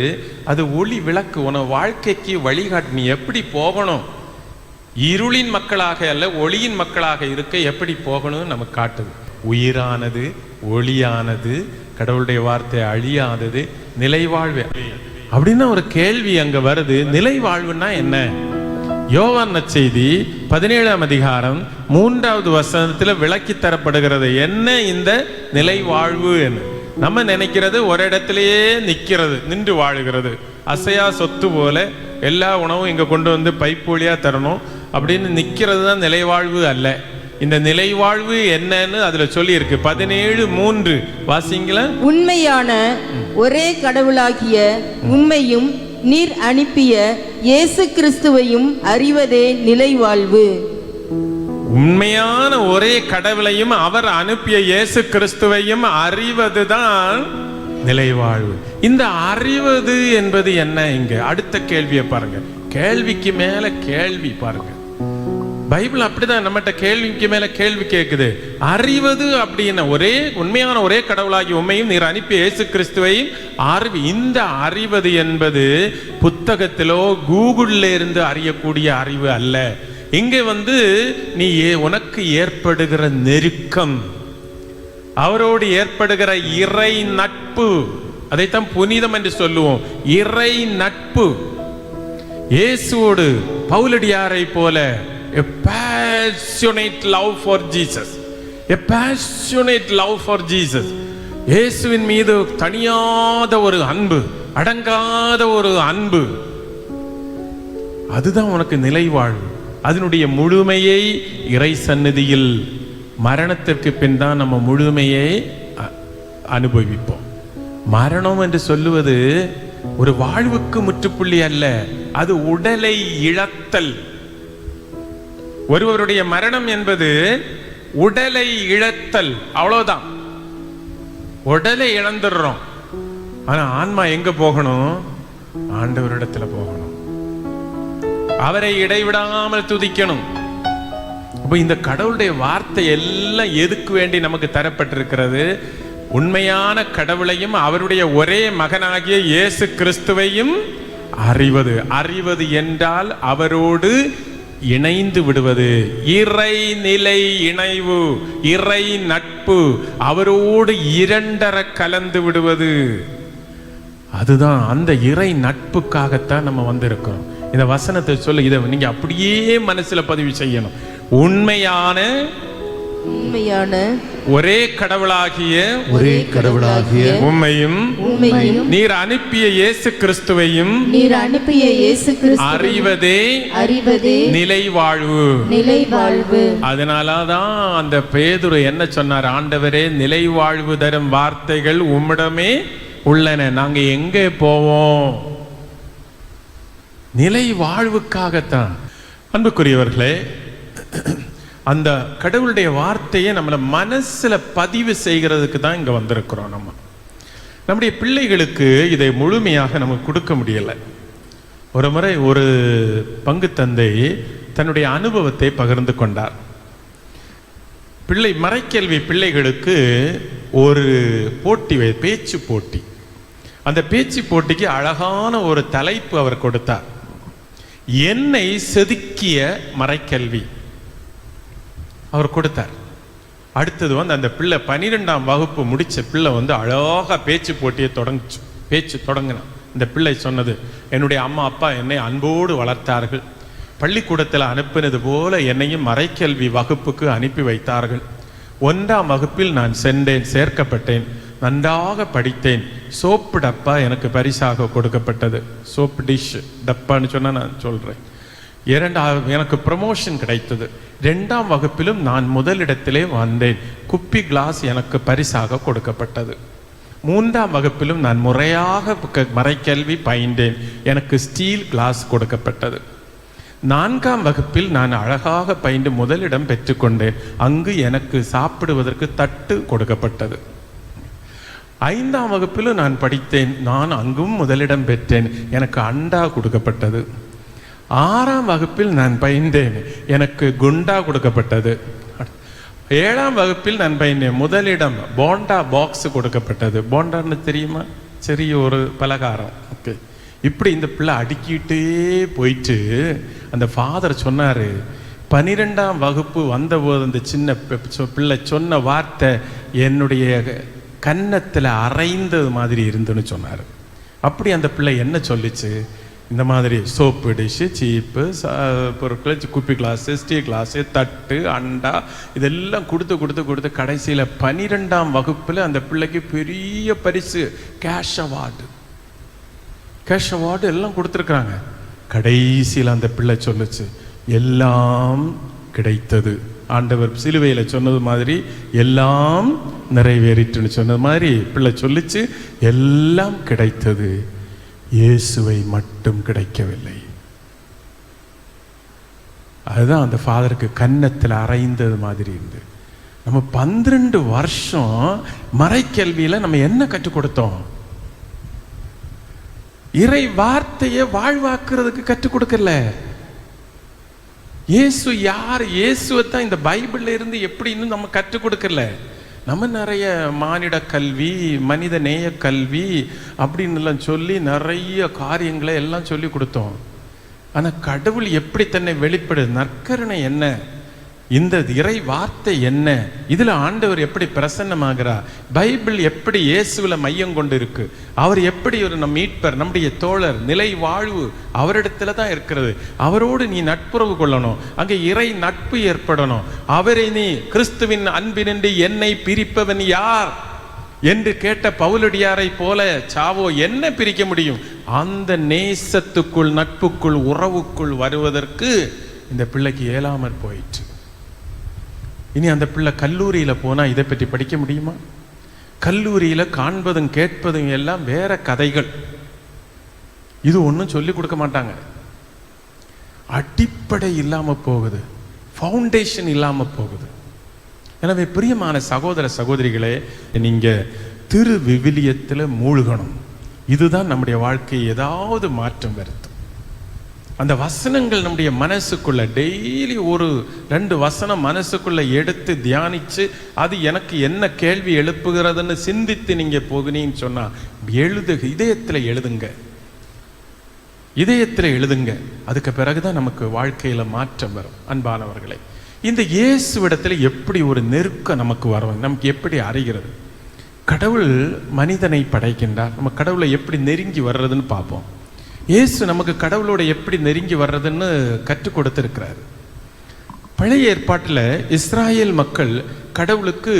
அது ஒளி விளக்கு, உன வாழ்க்கைக்கு வழிகாட்டு. நீ எப்படி போகணும், இருளின் மக்களாக அல்ல ஒளியின் மக்களாக இருக்க எப்படி போகணும்னு நமக்கு காட்டுது. உயிரானது, ஒளியானது, கடவுளுடைய வார்த்தை அழியாதது, நிலைவாழ்வு அப்படின்னு ஒரு கேள்வி அங்க வருது. நிலைவாழ்வுன்னா என்ன? யோவான் நற்செய்தி 17ஆம் அதிகாரம் 3வது வசனத்தில் விளக்கி தரப்படுகிறது. என்ன இந்த நிலைவாழ்வு? நம்ம நினைக்கிறது ஒரு இடத்திலேயே நிற்கிறது, நின்று வாழுகிறது, அசையா சொத்து போல எல்லா உணவும் இங்க கொண்டு வந்து பைப்பு வழியா தரணும் அப்படின்னு நிற்கிறது தான் நிலைவாழ்வு அல்ல. இந்த நிலைவாழ்வு என்னன்னு அதுல சொல்லி இருக்கு. 17:3 வாசிங்கள. உண்மையான ஒரே கடவுளாகிய உம்மையும் நீர் அனுப்பிய இயேசு கிறிஸ்துவையும் அறிவதே நிலைவாழ்வு. உண்மையான ஒரே கடவுளையும் அவர் அனுப்பிய இயேசு கிறிஸ்துவையும் அறிவதுதான் நிலைவாழ்வு. இந்த அறிவது என்பது என்ன? இங்க அடுத்த கேள்வியை பாருங்க. கேள்விக்கு மேல கேள்வி பாருங்க. பைபிள் அப்படிதான் நம்மகிட்ட கேள்விக்கு மேல கேள்வி கேட்குது. அறிவது அப்படின்னு ஒரே உண்மையான ஒரே கடவுளாகி உண்மையும் நீர் அனுப்பிய இயேசு கிறிஸ்துவையும் அறிவு. இந்த அறிவது என்பது புத்தகத்திலோ கூகுள்ல இருந்து அறியக்கூடிய அறிவு அல்ல. இங்க நீ உனக்கு ஏற்படுகிற நெருக்கம், அவரோடு ஏற்படுகிற இறை நட்பு, அதைத்தான் புனிதம் என்று சொல்லுவோம். இறை நட்பு. இயேசுவோடு பவுலடியாரை போல a passionate love for Jesus, a passionate love for Jesus. இயேசுவின் மீது தனியாத ஒரு அன்பு, அடங்காத ஒரு அன்பு, அதுதான் உனக்கு நிலைவாழ்வு. அதனுடைய முழுமையை இறை சந்நிதியில் மரணத்திற்கு பின் தான் நம்ம முழுமையை அனுபவிப்போம். மரணம் என்று சொல்லுவது ஒரு வாழ்வுக்கு முற்றுப்புள்ளி அல்ல, அது உடலை இழத்தல். ஒருவருடைய மரணம் என்பது உடலை இழத்தல், அவ்வளவுதான். உடலை இழந்துடுறோம், ஆனா ஆன்மா எங்க போகணும்? ஆண்டவரிடத்துல போகணும், அவரை இடைவிடாமல் துதிக்கணும். அப்ப இந்த கடவுளுடைய வார்த்தை எல்லாம் எதுக்கு வேண்டி நமக்கு தரப்பட்டிருக்கிறது? உண்மையான கடவுளையும் அவருடைய ஒரே மகனாகிய இயேசு கிறிஸ்துவையும் அறிவது. அறிவது என்றால் அவரோடு இணைந்து விடுவது, இறை நிலை இணைவு, இறை நட்பு, அவரோடு இரண்டர கலந்து விடுவது. அதுதான் அந்த இறை நட்புக்காகத்தான் நம்ம வந்திருக்கிறோம். இந்த வசனத்தை சொல்ல, இதை நீங்க அப்படியே மனசுல பதிவு செய்யணும். உண்மையான ஒரே கடவுளாகிய உம்மையும் நீர் அனுப்பிய இயேசு கிறிஸ்துவையும் அறிவதே நிலைவாழ்வு. அதனாலதான் அந்த பேதுரு என்ன சொன்னார்? ஆண்டவரே, நிலைவாழ்வு தரும் வார்த்தைகள் உம்மிடமே உள்ளன, நாங்க எங்கே போவோம்? நிலை வாழ்வுக்காகத்தான். அன்புக்குரியவர்களே, அந்த கடவுளுடைய வார்த்தையை நம்மள மனசுல பதிவு செய்கிறதுக்கு தான் இங்க வந்திருக்கிறோம். நம்முடைய பிள்ளைகளுக்கு இதை முழுமையாக நமக்கு கொடுக்க முடியல. ஒரு முறை ஒரு பங்கு தந்தை தன்னுடைய அனுபவத்தை பகிர்ந்து கொண்டார். மறைக்கல்வி பிள்ளைகளுக்கு ஒரு போட்டி, பேச்சு போட்டி. அந்த பேச்சு போட்டிக்கு அழகான ஒரு தலைப்பு அவர் கொடுத்தார். என்னை செதுக்கிய மறைக்கல்வி அவர் கொடுத்தார். அடுத்தது வந்து அந்த பிள்ளை 12ஆம் வகுப்பு முடித்த பிள்ளை வந்து அழகாக பேச்சு போட்டியை பேச்சு தொடங்கினான். இந்த பிள்ளை சொன்னது, என்னுடைய அம்மா அப்பா என்னை அன்போடு வளர்த்தார்கள், பள்ளிக்கூடத்தில் அனுப்பினது போல என்னையும் மறைக்கல்வி வகுப்புக்கு அனுப்பி வைத்தார்கள். 1ஆம் வகுப்பில் நான் சேர்க்கப்பட்டேன், நன்றாக படித்தேன். சோப்பு டப்பா எனக்கு பரிசாக கொடுக்கப்பட்டது. சோப்பு டிஷ் டப்பான்னு சொன்னால் நான் சொல்கிறேன். எனக்கு ப்ரமோஷன் கிடைத்தது. 2ஆம் வகுப்பிலும் நான் முதலிடத்திலே வந்தேன். குப்பி கிளாஸ் எனக்கு பரிசாக கொடுக்கப்பட்டது. 3ஆம் வகுப்பிலும் நான் முறையாக மறைக்கல்வி பயின்றேன், எனக்கு ஸ்டீல் கிளாஸ் கொடுக்கப்பட்டது. 4ஆம் வகுப்பில் நான் அழகாக பயின்று முதலிடம் பெற்றுக்கொண்டேன், அங்கு எனக்கு சாப்பிடுவதற்கு தட்டு கொடுக்கப்பட்டது. 5ஆம் வகுப்பிலும் நான் படித்தேன், நான் அங்கும் முதலிடம் பெற்றேன், எனக்கு அண்டா கொடுக்கப்பட்டது. 6ஆம் வகுப்பில் நான் பயின்றேன், எனக்கு குண்டா கொடுக்கப்பட்டது. 7ஆம் வகுப்பில் நான் பயின்றேன், முதலிடம் போண்டா பாக்ஸ் கொடுக்கப்பட்டது. போண்டான்னு தெரியுமா? சிறிய ஒரு பலகாரம். ஓகே, இப்படி இந்த பிள்ளை அடுக்கிட்டே போயிட்டு அந்த ஃபாதர் சொன்னார், 12ஆம் வகுப்பு வந்தபோது அந்த சின்ன பிள்ளை சொன்ன வார்த்தை என்னுடைய கன்னத்தில் அரைந்தது மாதிரி இருந்துன்னு சொன்னார். அப்படி அந்த பிள்ளை என்ன சொல்லிச்சு, இந்த மாதிரி சோப்பு டிஷ்ஷு, சீப்பு பொருட்கள், குப்பி கிளாஸு, ஸ்டீல் கிளாஸு, தட்டு, அண்டா இதெல்லாம் கொடுத்து கடைசியில் 12ஆம் வகுப்பில் அந்த பிள்ளைக்கு பெரிய பரிசு, கேஷ் அவார்டு எல்லாம் கொடுத்துருக்குறாங்க. கடைசியில் அந்த பிள்ளை சொல்லுச்சு, எல்லாம் கிடைத்தது. ஆண்டவர் சிலுவையில் சொன்னது மாதிரி எல்லாம் நிறைவேறிட்டுன்னு சொன்னது மாதிரி பிள்ளை சொல்லிச்சு, எல்லாம் கிடைத்தது, இயேசுவை மட்டும் கிடைக்கவில்லை. அதுதான் அந்த ஃபாதருக்கு கன்னத்தில் அரைந்தது மாதிரி இருந்து. நம்ம 12 வருஷம் மறைக்கல்வியில் நம்ம என்ன கற்றுக் கொடுத்தோம்? இறை வார்த்தையை வாழ்வாக்குறதுக்கு கற்றுக் கொடுக்கல. இயேசு யார், இயேசுவை தான் இந்த பைபிள்ல இருந்து எப்படின்னு நம்ம கற்றுக் கொடுக்கல. நம்ம நிறைய மானிட கல்வி, மனித நேய கல்வி அப்படின்னு எல்லாம் சொல்லி நிறைய காரியங்களை எல்லாம் சொல்லி கொடுத்தோம். ஆனால் கடவுள் எப்படி தன்னை வெளிப்படுது, நற்கருணை என்ன, இந்த இறை வார்த்தை என்ன, இதில் ஆண்டவர் எப்படி பிரசன்னமாகிறார், பைபிள் எப்படி இயேசுவில் மையம் கொண்டு இருக்கு, அவர் எப்படி ஒரு நம் மீட்பர், நம்முடைய தோழர், நிலை வாழ்வு அவரிடத்துல தான் இருக்கிறது. அவரோடு நீ நட்புறவு கொள்ளணும், அங்கே இறை நட்பு ஏற்படணும். அவரை நீ கிறிஸ்துவின் அன்பினின்று என்னை பிரிப்பவன் யார் என்று கேட்ட பவுலடியாரை போல சாவோ என்ன பிரிக்க முடியும்? அந்த நேசத்துக்குள், நட்புக்குள், உறவுக்குள் வருவதற்கு இந்த பிள்ளைக்கு இயலாமற் போயிற்று. இனி அந்த பிள்ளை கல்லூரியில் போனால் இதை பற்றி படிக்க முடியுமா? கல்லூரியில் காண்பதும் கேட்பதும் எல்லாம் வேற கதைகள். இது ஒன்றும் சொல்லி கொடுக்க மாட்டாங்க. அடிப்படை இல்லாமல் போகுது, ஃபவுண்டேஷன் இல்லாமல் போகுது. எனவே பிரியமான சகோதர சகோதரிகளே, நீங்கள் திரு விவிலியத்தில் மூழ்கணும். இதுதான் நம்முடைய வாழ்க்கையை ஏதாவது மாற்றம் வருத்தும். அந்த வசனங்கள் நம்முடைய மனசுக்குள்ள டெய்லி 1-2 வசனம் மனசுக்குள்ள எடுத்து தியானிச்சு அது எனக்கு என்ன கேள்வி எழுப்புகிறதுன்னு சிந்தித்து நீங்க போகினீன்னு சொன்னா இதயத்தில் எழுதுங்க. அதுக்கு பிறகுதான் நமக்கு வாழ்க்கையில மாற்றம் வரும். அன்பானவர்களே, இந்த இயேசுவிடத்தில் எப்படி ஒரு நெருக்கம் நமக்கு வரும், நமக்கு எப்படி அறிகிறது? கடவுள் மனிதனை படைக்கின்றார், நம்ம கடவுளை எப்படி நெருங்கி வர்றதுன்னு பார்ப்போம். இயேசு நமக்கு கடவுளோட எப்படி நெருங்கி வர்றதுன்னு கற்றுக் கொடுத்திருக்கிறார். பழைய ஏற்பாட்டில் இஸ்ராயேல் மக்கள் கடவுளுக்கு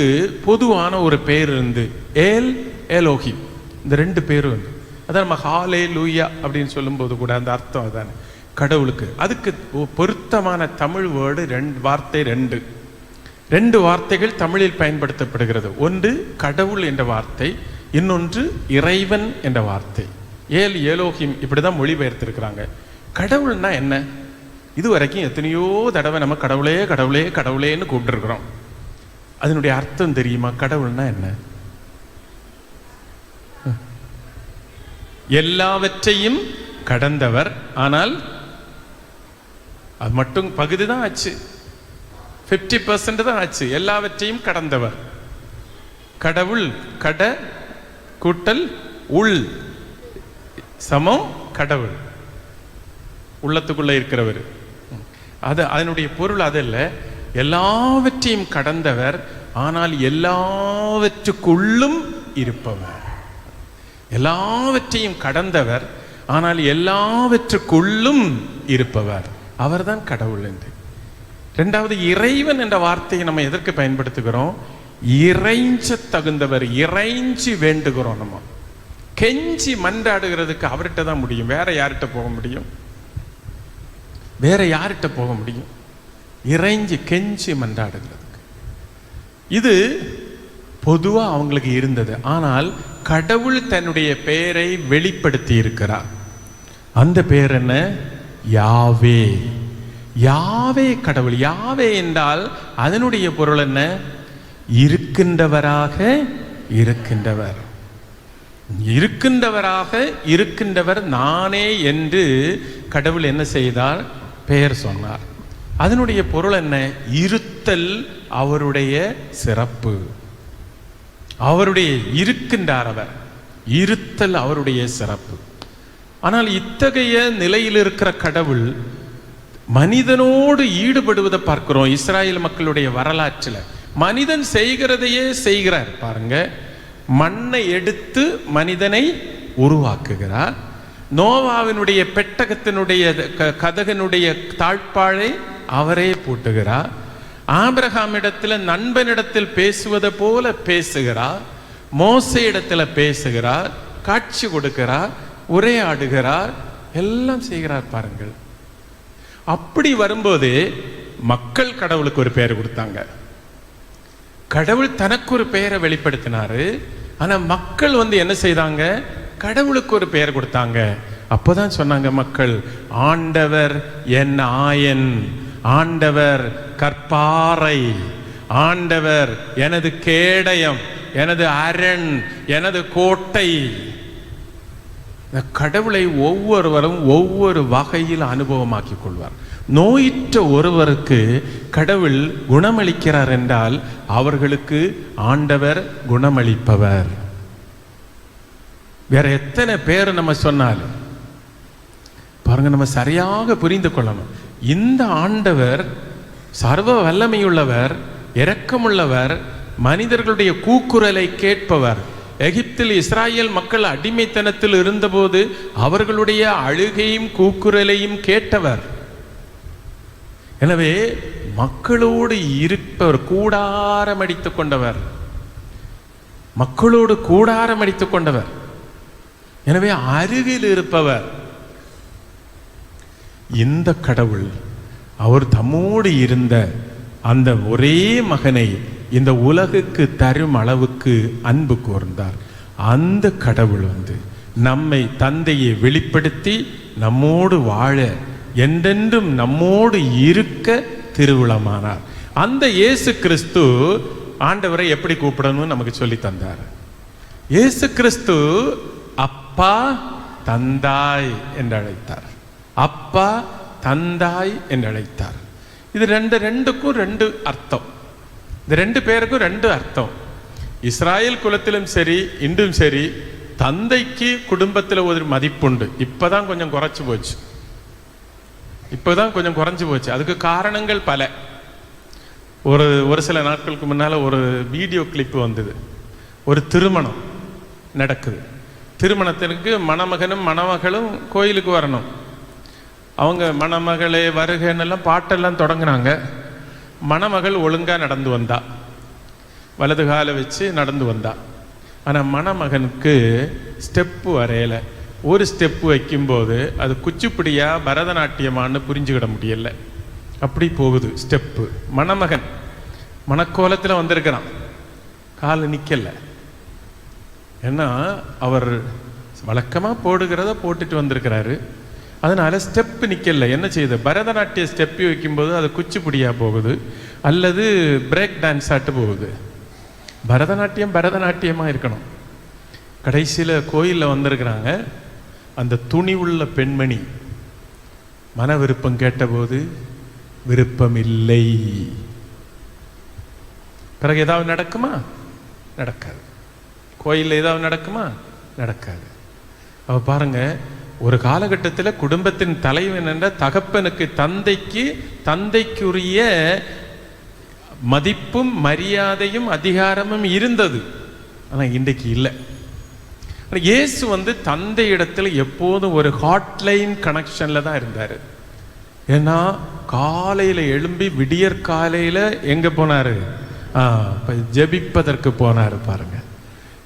பொதுவான ஒரு பேர் இருந்து ஏல் எலோஹிம், இந்த 2 பேரும் உண்டு. அதான் நம்ம ஹாலே லூயா அப்படின்னு சொல்லும்போது கூட அந்த அர்த்தம் அதானே கடவுளுக்கு. அதுக்கு பொருத்தமான தமிழ் வேர்டு 2 வார்த்தை, 2 வார்த்தைகள் தமிழில் பயன்படுத்தப்படுகிறது. ஒன்று கடவுள் என்ற வார்த்தை, இன்னொன்று இறைவன் என்ற வார்த்தை. ஏல் எலோஹிம் இப்படிதான் மொழிபெயர்த்திருக்கிறாங்க. கடவுள்னா என்ன? இது வரைக்கும் எத்தனையோ தடவை நம்ம கடவுளே கடவுளே கடவுளேன்னு கூப்பிட்டுருக்கிறோம். அதனுடைய அர்த்தம் தெரியுமா? கடவுள்னா என்ன? எல்லாவற்றையும் கடந்தவர். ஆனால் அது மட்டும் பகுதி தான் ஆச்சு, 50% தான் ஆச்சு. எல்லாவற்றையும் கடந்தவர் கடவுள். கட கூட்டல் உள் சமம் கடவுள், உள்ளத்துக்குள்ள இருக்கிறவர். அதனுடைய பொருள் அதல்ல. எல்லாவற்றையும் கடந்தவர், ஆனால் எல்லாவற்றுக்குள்ளும் இருப்பவர். எல்லாவற்றையும் கடந்தவர், ஆனால் எல்லாவற்றுக்குள்ளும் இருப்பவர். அவர்தான் கடவுள் என்று. இரண்டாவது, இறைவன் என்ற வார்த்தையை நம்ம எதற்கு பயன்படுத்துகிறோம்? இறைஞ்ச தகுந்தவர், இறைஞ்சி வேண்டுகிறோம். நம்ம கெஞ்சி மன்றாடுகிறதுக்கு அவர்கிட்ட தான் முடியும். வேற யார்கிட்ட போக முடியும்? வேற யார்கிட்ட போக முடியும்? இறைஞ்சி கெஞ்சி மன்றாடுகிறதுக்கு. இது பொதுவா அவங்களுக்கு இருந்தது. ஆனால் கடவுள் தன்னுடைய பெயரை வெளிப்படுத்தி இருக்கிறார். அந்த பெயர் என்ன? யாவே. யாவே கடவுள். யாவே என்றால் அதனுடைய பொருள் என்ன? இருக்கின்றவராக இருக்கின்றவர். இருக்கின்றவராக இருக்கின்றவர் நானே என்று கடவுள் என்ன செய்தார்? பெயர் சொன்னார். அதனுடைய பொருள் என்ன? இருத்தல் அவருடைய சிறப்பு. அவருடைய இருக்கின்றார் அவர், இருத்தல் அவருடைய சிறப்பு. ஆனால் இத்தகைய நிலையில் இருக்கிற கடவுள் மனிதனோடு ஈடுபடுவதை பார்க்கிறோம். இஸ்ராயேல் மக்களுடைய வரலாற்றில் மனிதன் செய்கிறதையே செய்கிறார். பாருங்க, மண்ணை எடுத்து மனிதனை உருவாக்குகிறார். நோவாவினுடைய பெட்டகத்தினுடைய கதகனுடைய தாழ்பாழை அவரே பூட்டுகிறார். ஆபிரகாமிடத்தில் நண்பனிடத்தில் பேசுவதை போல பேசுகிறார். மோசே இடத்துல பேசுகிறார், காட்சி கொடுக்கிறார், உரையாடுகிறார், எல்லாம் செய்கிறார். பாருங்கள், அப்படி வரும்போது மக்கள் கடவுளுக்கு ஒரு பெயர் கொடுத்தாங்க. கடவுள் தனக்கு ஒரு பெயரை வெளிப்படுத்தினாரு. ஆனா மக்கள் என்ன செய்தாங்க? கடவுளுக்கு ஒரு பெயர் கொடுத்தாங்க. அப்போதான் சொன்னாங்க மக்கள், ஆண்டவர் என் ஆயன், ஆண்டவர் கற்பாறை, ஆண்டவர் எனது கேடயம், எனது அரண், எனது கோட்டை. கடவுளை ஒவ்வொருவரும் ஒவ்வொரு வகையில் அனுபவமாக்கிக் கொள்வார். நோயிற்ற ஒருவருக்கு கடவுள் குணமளிக்கிறார் என்றால் அவர்களுக்கு ஆண்டவர் குணமளிப்பவர். வேற எத்தனை பேர் நம்ம சொன்னாலும் பாருங்க, நம்ம சரியாக புரிந்து கொள்ளணும். இந்த ஆண்டவர் சர்வ வல்லமையுள்ளவர், இரக்கமுள்ளவர், மனிதர்களுடைய கூக்குரலை கேட்பவர். எகிப்தில் இஸ்ராயேல் மக்கள் அடிமைத்தனத்தில் இருந்தபோது அவர்களுடைய அழுகையும் கூக்குரலையும் கேட்டவர். எனவே மக்களோடு இருப்பவர், கூடாரம் அடித்துக் கொண்டவர், மக்களோடு கூடாரம் அடித்துக் கொண்டவர். எனவே அருகில் இருப்பவர். இந்த கடவுள் அவர் தம்மோடு இருந்த அந்த ஒரே மகனை இந்த உலகுக்கு தரும் அளவுக்கு அன்பு கூர்ந்தார். அந்த கடவுள் நம்மை தந்தையை வெளிப்படுத்தி நம்மோடு வாழ, என்றென்றும் நம்மோடு இருக்க திருவுளமானார். அந்த இயேசு கிறிஸ்து ஆண்டவரை எப்படி கூப்பிடணும்னு நமக்கு சொல்லி தந்தார். இயேசு கிறிஸ்து அப்பா தந்தாய் என்று அழைத்தார். அப்பா தந்தாய் என்று அழைத்தார். இது ரெண்டுக்கும் ரெண்டு அர்த்தம். இந்த ரெண்டு பேருக்கும் ரெண்டு அர்த்தம். இஸ்ராயேல் குலத்திலும் சரி, இன்றும் சரி, தந்தைக்கு குடும்பத்தில் ஒரு மதிப்புண்டு. இப்பதான் கொஞ்சம் குறைச்சு போச்சு. அதுக்கு காரணங்கள் பல. ஒரு சில நாட்களுக்கு முன்னால ஒரு வீடியோ கிளிப் வந்தது. ஒரு திருமணம் நடக்குது. திருமணத்திற்கு மணமகனும் மணமகளும் கோயிலுக்கு வரணும். அவங்க மணமகளே வருகன்னெல்லாம் பாட்டெல்லாம் தொடங்கினாங்க. மணமகள் ஒழுங்காக நடந்து வந்தா, வலது காலை வச்சு நடந்து வந்தா. ஆனால் மணமகனுக்கு ஸ்டெப்பு வரையலை. ஒரு ஸ்டெப்பு வைக்கும்போது அது குச்சிப்புடியா பரதநாட்டியமானு புரிஞ்சுக்கிட முடியல. அப்படி போகுது ஸ்டெப்பு. மணமகன் மணக்கோலத்தில் வந்திருக்கிறான், கால் நிற்கல. ஏன்னா அவர் வழக்கமாக போடுகிறத போட்டுட்டு வந்திருக்கிறாரு. அதனால ஸ்டெப்பு நிற்கல. என்ன செய்யுது? பரதநாட்டிய ஸ்டெப்பு வைக்கும்போது அது குச்சிப்புடியா போகுது, அல்லது பிரேக் டான்ஸ் ஆட்டு போகுது. பரதநாட்டியமாக இருக்கணும். கடைசியில் கோயிலில் வந்திருக்கிறாங்க. அந்த துணி உள்ள பெண்மணி மன விருப்பம் கேட்டபோது விருப்பம் இல்லை. பிறகு ஏதாவது நடக்குமா? நடக்காது. கோயிலில் ஏதாவது நடக்குமா? நடக்காது. அவ பாருங்க, ஒரு காலகட்டத்தில் குடும்பத்தின் தலைவன் என்ற தகப்பனுக்கு, தந்தைக்குரிய மதிப்பும் மரியாதையும் அதிகாரமும் இருந்தது. ஆனால் இன்றைக்கு இல்லை. இயேசு தந்தை இடத்துல எப்போதும் ஒரு ஹாட்லைன் கனெக்ஷன்ல தான் இருந்தார். ஏன்னா காலையில் எழும்பி விடியற் காலையில் எங்கே போனார்? ஜெபிப்பதற்கு போனார். பாருங்க,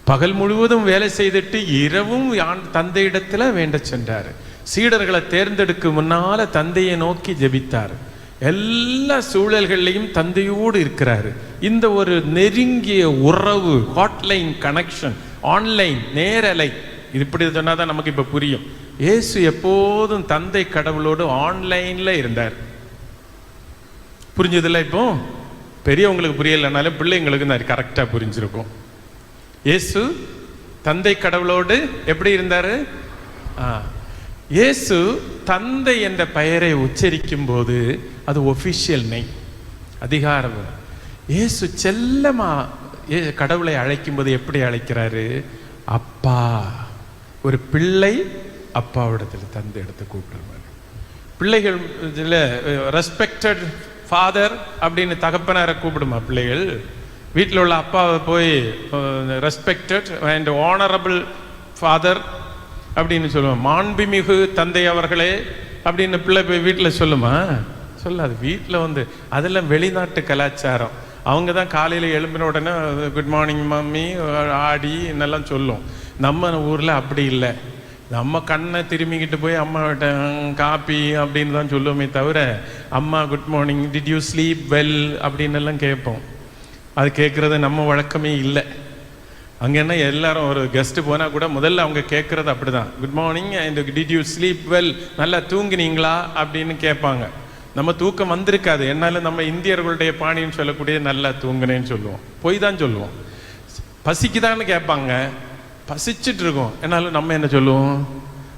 பகல் முழுவதும் வேலை செய்துட்டு இரவும் தந்தை இடத்துல வேண்ட சென்றார். சீடர்களை தேர்ந்தெடுக்க முன்னால தந்தையை நோக்கி ஜெபித்தார். எல்லா சூழல்கள்லையும் தந்தையோடு இருக்கிறாரு. இந்த ஒரு நெருங்கிய உறவு, ஹாட்லைன் கனெக்ஷன், ஆன்லைன் நேரலை, இது இப்படி சொன்னாதான் நமக்கு இப்ப புரியும். இயேசு எப்போதும் தந்தை கடவுளோடு ஆன்லைன்ல இருந்தார். புரிஞ்சதில்ல? இப்போ பெரியவங்களுக்கு புரியலைனாலும் பிள்ளைங்களுக்கு கரெக்டா புரிஞ்சிருக்கும். இயேசு தந்தை கடவுளோடு எப்படி இருந்தாரு? இயேசு தந்தை என்ற பெயரை உச்சரிக்கும் போது அது ஒபிஷியல் நெய், அதிகாரம். இயேசு செல்லமா கடவுளை அழைக்கும் போது எப்படி அழைக்கிறாரு? அப்பா. ஒரு பிள்ளை அப்பாவிடத்தில் தந்தை இடத்தை கூப்பிடுவாரு. பிள்ளைகள் ரெஸ்பெக்டட் ஃபாதர் அப்படின்னு தகப்பனாரை கூப்பிடுமா பிள்ளைகள்? வீட்டில் உள்ள அப்பாவை போய் ரெஸ்பெக்டட் அண்ட் ஆனரபிள் ஃபாதர் அப்படின்னு சொல்லுவோம். மாண்புமிகு தந்தை அவர்களே அப்படின்னு பிள்ளை போய் வீட்டில் சொல்லுமா? சொல்லாது. வீட்டில் அதெல்லாம் வெளிநாட்டு கலாச்சாரம். அவங்க தான் காலையில் எழும்பின உடனே குட் மார்னிங் மம்மி ஆடி என்னெல்லாம் சொல்லும். நம்ம ஊரில் அப்படி இல்லை. நம்ம கண்ணை திரும்பிக்கிட்டு போய் அம்மாவிட்ட காப்பி அப்படின்னு தான் சொல்லுவோமே தவிர அம்மா good morning did you sleep well அப்படின்னு எல்லாம் கேட்போம். அது கேட்குறது நம்ம வழக்கமே இல்லை. அங்கே என்ன, எல்லாரும் ஒரு கெஸ்ட்டு போனால் கூட முதல்ல அவங்க கேட்குறது அப்படி தான், good morning and did you sleep well, நல்லா தூங்குனீங்களா அப்படின்னு கேட்பாங்க. நம்ம தூக்கம் வந்திருக்காது. என்னாலும் நம்ம இந்தியர்களுடைய பாணின்னு சொல்லக்கூடிய நல்லா தூங்குனேன்னு சொல்லுவோம். போய் தான் சொல்லுவோம். பசிக்குதான்னு கேட்பாங்க. பசிச்சுட்டு இருக்கோம். என்னாலும் நம்ம என்ன சொல்லுவோம்?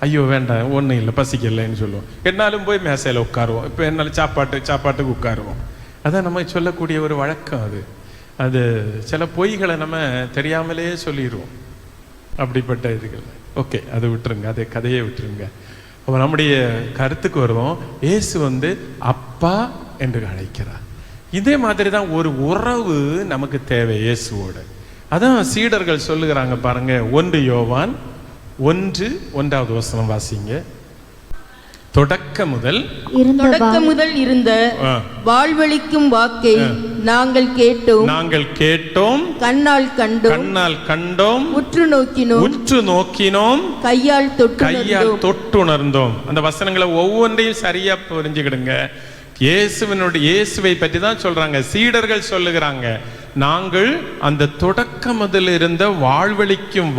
ஐயோ வேண்டாம், ஒன்றும் இல்லை, பசிக்கலைன்னு சொல்லுவோம். என்னாலும் போய் மேசையில் உட்காருவோம். இப்போ என்னாலும் சாப்பாட்டுக்கு உட்காருவோம். அதான் நம்ம சொல்லக்கூடிய ஒரு வழக்கம். அது சில பொய்களை நம்ம தெரியாமலே சொல்லிடுவோம். அப்படிப்பட்ட இதுகள். ஓகே, அதை விட்டுருங்க, அதை கதையை விட்டுருங்க. அப்போ நம்முடைய கருத்துக்கு வருவோம். இயேசு அப்பா என்று அழைக்கிறார். இதே மாதிரி தான் ஒரு உறவு நமக்கு தேவை இயேசுவோட. அதான் சீடர்கள் சொல்லுகிறாங்க பாருங்க. 1 யோவான் 1:1 வசனம் வாசிங்க. தொடக்க முதல் இருந்த வாழ்வளிக்கும் வாக்கை நாங்கள் கேட்டோம், கண்ணால் கண்டோம், உற்று நோக்கினோம், கையால் தொட்டுணர்ந்தோம். அந்த வசனங்களை ஒவ்வொன்றையும் சரியா புரிஞ்சுக்கிடுங்க. இயேசுவை பற்றி தான் சொல்றாங்க. சீடர்கள் சொல்லுகிறாங்க, நாங்கள் அந்த தொடக்க முதல் இருந்த வாழ்வளிக்கும்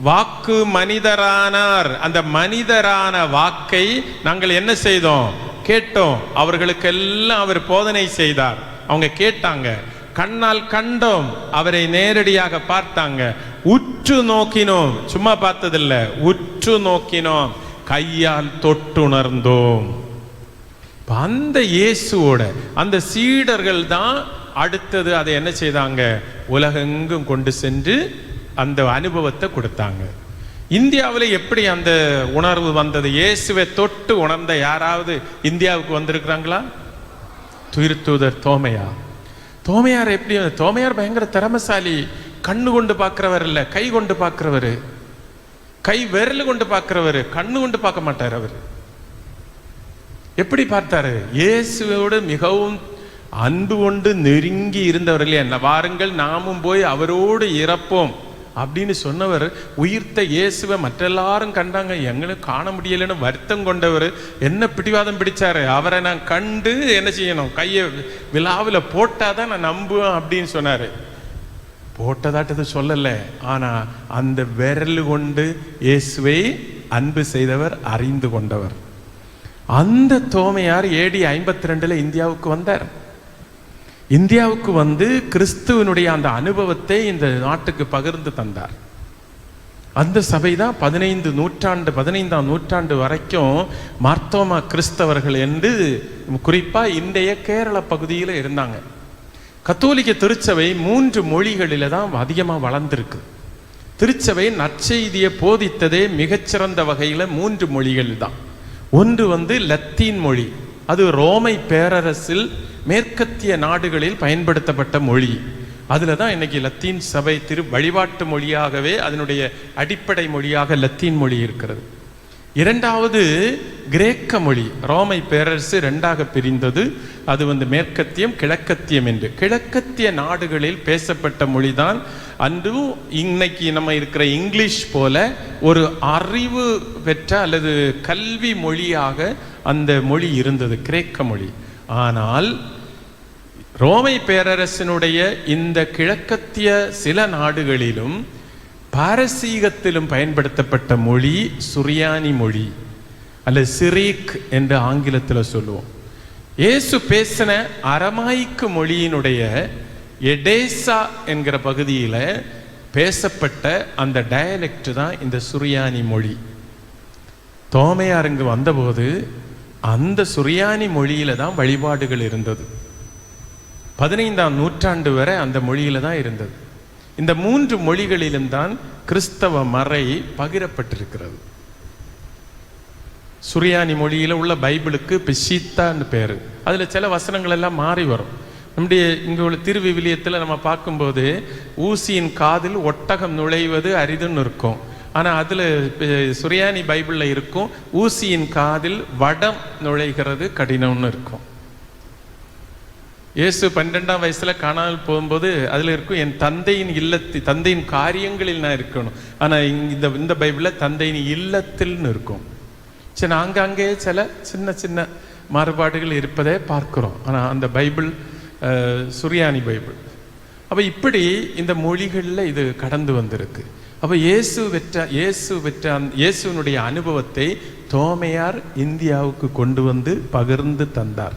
வாக்கு மனிதரானார். அந்த மனிதரான வாக்கை நாங்கள் என்ன செய்தோம்? கேட்டோம். அவர்களுக்கெல்லாம் அவர் போதனை செய்தார். அவங்க கேட்டாங்க. கண்ணால் கண்டோம், அவரை நேரடியாக பார்த்தாங்க. உற்று நோக்கினோம், சும்மா பார்த்ததில்ல, உற்று நோக்கினோம், கையால் தொட்டுணர்ந்தோம். அந்த இயேசுவோட அந்த சீடர்கள் தான் அடுத்தது அதை என்ன செய்தாங்க? உலகெங்கும் கொண்டு சென்று அந்த அனுபவத்தை கொடுத்தாங்க. இந்தியாவில் எப்படி அந்த உணர்வு வந்தது? இயேசுவை தொட்டு உணர்ந்த யாராவது இந்தியாவுக்கு வந்திருக்கிறாங்களா? துயிர்த்தூதர் தோமையார் எப்படி? தோமையார் பயங்கர திறமசாலி. கண்ணு கொண்டு பார்க்கிறவர் இல்லை, கை கொண்டு பார்க்கிறவர், கை விரல் கொண்டு பார்க்கிறவர், கண்ணு கொண்டு பார்க்க மாட்டார். அவர் எப்படி பார்த்தாரு? இயேசுவோடு மிகவும் அன்பு கொண்டு நெருங்கி இருந்தவர் இல்லையா? வாருங்கள் நாமும் போய் அவரோடு இறப்போம் அப்படின்னு சொன்னவர். உயிர்த்த இயேசுவை மற்றெல்லாரும் கண்டாங்க, எங்களுக்கு காண முடியலன்னு வருத்தம் கொண்டவர் என்ன பிடிவாதம் பிடிச்சாரு? அவரை நான் கண்டு என்ன செய்யணும்? கையை விழாவில் போட்டாதான் நான் நம்புவேன் அப்படின்னு சொன்னாரு. போட்டதாட்டது சொல்லலை, ஆனா அந்த விரல் கொண்டு இயேசுவை அன்பு செய்தவர், அறிந்து கொண்டவர். அந்த தோமையார் AD 52 இந்தியாவுக்கு வந்தார். இந்தியாவுக்கு வந்து கிறிஸ்துவனுடைய அந்த அனுபவத்தை இந்த நாட்டுக்கு பகிர்ந்து தந்தார். அந்த சபை தான் 15ஆம் நூற்றாண்டு வரைக்கும் மார்த்தோமா கிறிஸ்தவர்கள் என்று குறிப்பா இன்றைய கேரள பகுதியில் இருந்தாங்க. கத்தோலிக்க திருச்சபை 3 மொழிகளில தான் அதிகமாக வளர்ந்திருக்கு. திருச்சபை நற்செய்தியை போதித்ததே மிகச்சிறந்த வகையில் 3 மொழிகள் தான். ஒன்று லத்தீன் மொழி, அது ரோமை பேரரசில் மேற்கத்திய நாடுகளில் பயன்படுத்தப்பட்ட மொழி. அதில் தான் இன்னைக்கு லத்தீன் சபை வழிபாட்டு மொழியாகவே அதனுடைய அடிப்படை மொழியாக லத்தீன் மொழி இருக்கிறது. இரண்டாவது கிரேக்க மொழி. ரோமை பேரரசு ரெண்டாக பிரிந்தது. அது மேற்கத்தியம் கிழக்கத்தியம் என்று. கிழக்கத்திய நாடுகளில் பேசப்பட்ட மொழிதான் அன்றும் இன்னைக்கு நம்ம இருக்கிற இங்கிலீஷ் போல ஒரு அறிவு பெற்ற அல்லது கல்வி மொழியாக அந்த மொழி இருந்தது, கிரேக்க மொழி. ஆனால் ரோமை பேரரசினுடைய இந்த கிழக்கத்திய சில நாடுகளிலும் பாரசீகத்திலும் பயன்படுத்தப்பட்ட மொழி சுரியானி மொழி அல்லது சிரீக் என்று ஆங்கிலத்தில் சொல்லுவோம். இயேசு பேசின அரமாய்க்கு மொழியினுடைய எடேசா என்கிற பகுதியில் பேசப்பட்ட அந்த டயலெக்ட் தான் இந்த சுரியானி மொழி. தோமையார் இங்கு வந்தபோது அந்த சுரியானி மொழியில தான் வழிபாடுகள் இருந்தது. 15ஆம் நூற்றாண்டு வரை அந்த மொழியில தான் இருந்தது. இந்த 3 மொழிகளிலும் தான் கிறிஸ்தவ மறை பகிரப்பட்டிருக்கிறது. சுரியானி மொழியில உள்ள பைபிளுக்கு பிஷித்தான்னு பேரு. அதுல சில வசனங்கள் எல்லாம் மாறி வரும். நம்முடைய இங்க உள்ள திருவிவிலியத்தில் நம்ம பார்க்கும்போது ஊசியின் காதில் ஒட்டகம் நுழைவது அரிதுன்னு இருக்கும். ஆனா அதுல சுரியானி பைபிள்ல இருக்கும் ஊசியின் காதில் வடம் நுழைகிறது கடினம்னு இருக்கும். இயேசு 12ஆம் வயசுல காணாமல் போகும்போது அதுல இருக்கும் என் தந்தையின் காரியங்களில் நான் இருக்கணும். ஆனா இந்த பைபிள்ல தந்தையின் இல்லத்தில்னு இருக்கும். சரி, அங்கங்கே சில சின்ன சின்ன மாறுபாடுகள் இருப்பதை பார்க்கிறோம். ஆனா அந்த பைபிள் சுரியானி பைபிள். அப்ப இப்படி இந்த மொழிகள்ல இது கடந்து வந்திருக்கு. அப்ப இயேசுனுடைய அனுபவத்தை தோமையார் இந்தியாவுக்கு கொண்டு வந்து பகிர்ந்து தந்தார்.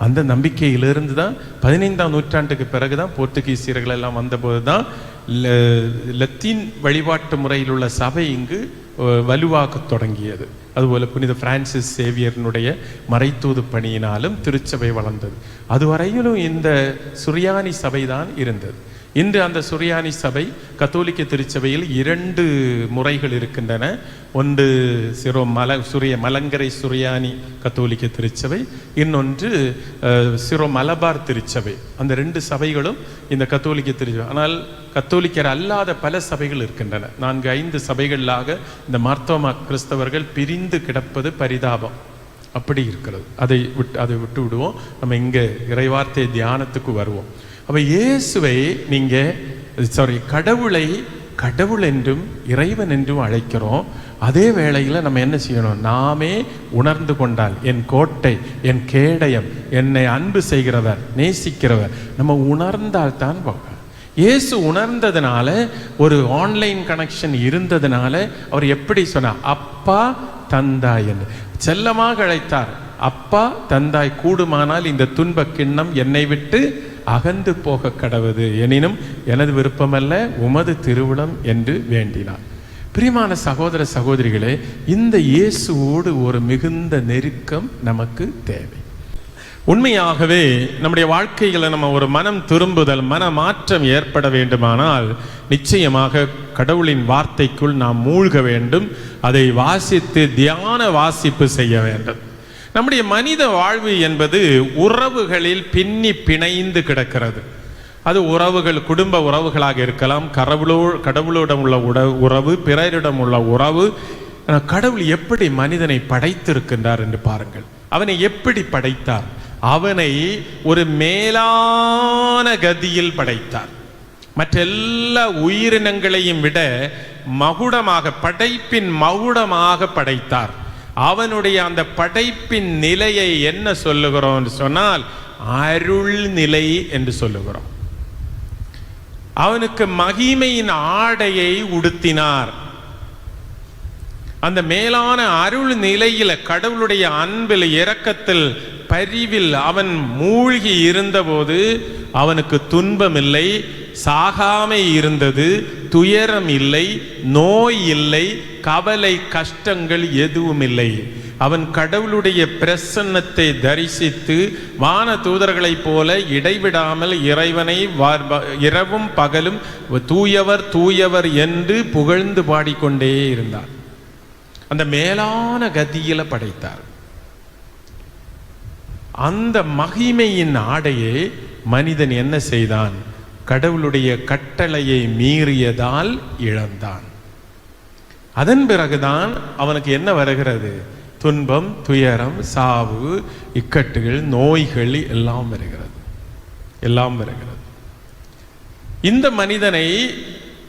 அந்த நம்பிக்கையிலிருந்து தான் 15ஆம் நூற்றாண்டுக்கு பிறகுதான் போர்த்துகீசியர்கள் எல்லாம் வந்தபோது தான் லத்தீன் வழிபாட்டு முறையில் உள்ள சபை இங்கு வலுவாக தொடங்கியது. அதுபோல புனித பிரான்சிஸ் சேவியர்னுடைய மறைத்தூது பணியினாலும் திருச்சபை வளர்ந்தது. அதுவரையிலும் இந்த சுரியானி சபை தான் இருந்தது. இன்று அந்த சுரியானி சபை கத்தோலிக்க திருச்சபையில் 2 முறைகள் இருக்கின்றன. ஒன்று மலங்கரை சுரியானி கத்தோலிக்க திருச்சபை, இன்னொன்று சிரோ மலபார் திருச்சபை. அந்த 2 சபைகளும் இந்த கத்தோலிக்க திருச்சபை. ஆனால் கத்தோலிக்கர் அல்லாத பல சபைகள் இருக்கின்றன. 4-5 சபைகளாக இந்த மார்த்தோமா கிறிஸ்தவர்கள் பிரிந்து கிடப்பது பரிதாபம். அப்படி இருக்கிறது. அதை விட்டு விடுவோம். நம்ம இங்கே இறைவார்த்தை தியானத்துக்கு வருவோம். அப்ப இயேசுவை கடவுளை கடவுள் என்றும் இறைவன் என்றும் அழைக்கிறோம். அதே வேளையில் நம்ம என்ன செய்யணும்? நாமே உணர்ந்து கொண்டால் என் கோட்டை, என் கேடயம், என்னை அன்பு செய்கிறவர், நேசிக்கிறவர், நம்ம உணர்ந்தால் தான் போக. இயேசு உணர்ந்ததுனால, ஒரு ஆன்லைன் கனெக்ஷன் இருந்ததுனால அவர் எப்படி சொன்னார்? அப்பா தந்தாய் என்று செல்லமாக அழைத்தார். அப்பா தந்தாய், கூடுமானால் இந்த துன்ப கிண்ணம் என்னை விட்டு அகன்று போக கடவுது, எனினும் எனது விருப்பமல்ல உமது திருவுளம் என்று வேண்டினார். பிரியமான சகோதர சகோதரிகளே, இந்த இயேசுவோடு ஒரு மிகுந்த நெருக்கம் நமக்கு தேவை. உண்மையாகவே நம்முடைய வாழ்க்கையில் நம்ம ஒரு மனம் திரும்புதல், மன மாற்றம் ஏற்பட வேண்டுமானால் நிச்சயமாக கடவுளின் வார்த்தைக்குள் நாம் மூழ்க வேண்டும். அதை வாசித்து தியான வாசிப்பு செய்ய வேண்டும். நம்முடைய மனித வாழ்வு என்பது உறவுகளில் பின்னி பிணைந்து கிடக்கிறது. அது உறவுகள், குடும்ப உறவுகளாக இருக்கலாம், கடவுளோடம் உள்ள உறவு, பிறரிடம் உள்ள உறவு. கடவுள் எப்படி மனிதனை படைத்திருக்கின்றார் என்று பாருங்கள். அவனை எப்படி படைத்தார்? அவனை ஒரு மேலான கதியில் படைத்தார். மற்ற எல்லா உயிரினங்களையும் விட மகுடமாக, படைப்பின் மகுடமாக படைத்தார். அவனுடைய அந்த படைப்பின் நிலையை என்ன சொல்லுகிறோம் என்று சொன்னால் அருள் நிலை என்று சொல்லுகிறோம். அவனுக்கு மகிமையின் ஆடையை உடுத்தினார். அந்த மேலான அருள் நிலையில, கடவுளுடைய அன்பில், இரக்கத்தில், பரிவில் அவன் மூழ்கி இருந்தபோது அவனுக்கு துன்பம் இல்லை, சாகாமை இருந்தது, துயரம் இல்லை, நோய் இல்லை, கவலை கஷ்டங்கள் எதுவும் இல்லை. அவன் கடவுளுடைய பிரசன்னத்தை தரிசித்து வான தூதர்களைப் போல இடைவிடாமல் இறைவனை இரவும் பகலும் தூயவர் தூயவர் என்று புகழ்ந்து பாடிக்கொண்டே இருந்தார். அந்த மேலான கதியில படைத்தார். அந்த மகிமையின் ஆடையை மனிதன் என்ன செய்தான்? கடவுளுடைய கட்டளையை மீறியதால் இழந்தான். அதன் பிறகுதான் அவனுக்கு என்ன வருகிறது? துன்பம், துயரம், சாவு, இக்கட்டுகள், நோய்கள் எல்லாம் வருகிறது, எல்லாம் வருகிறது. இந்த மனிதனை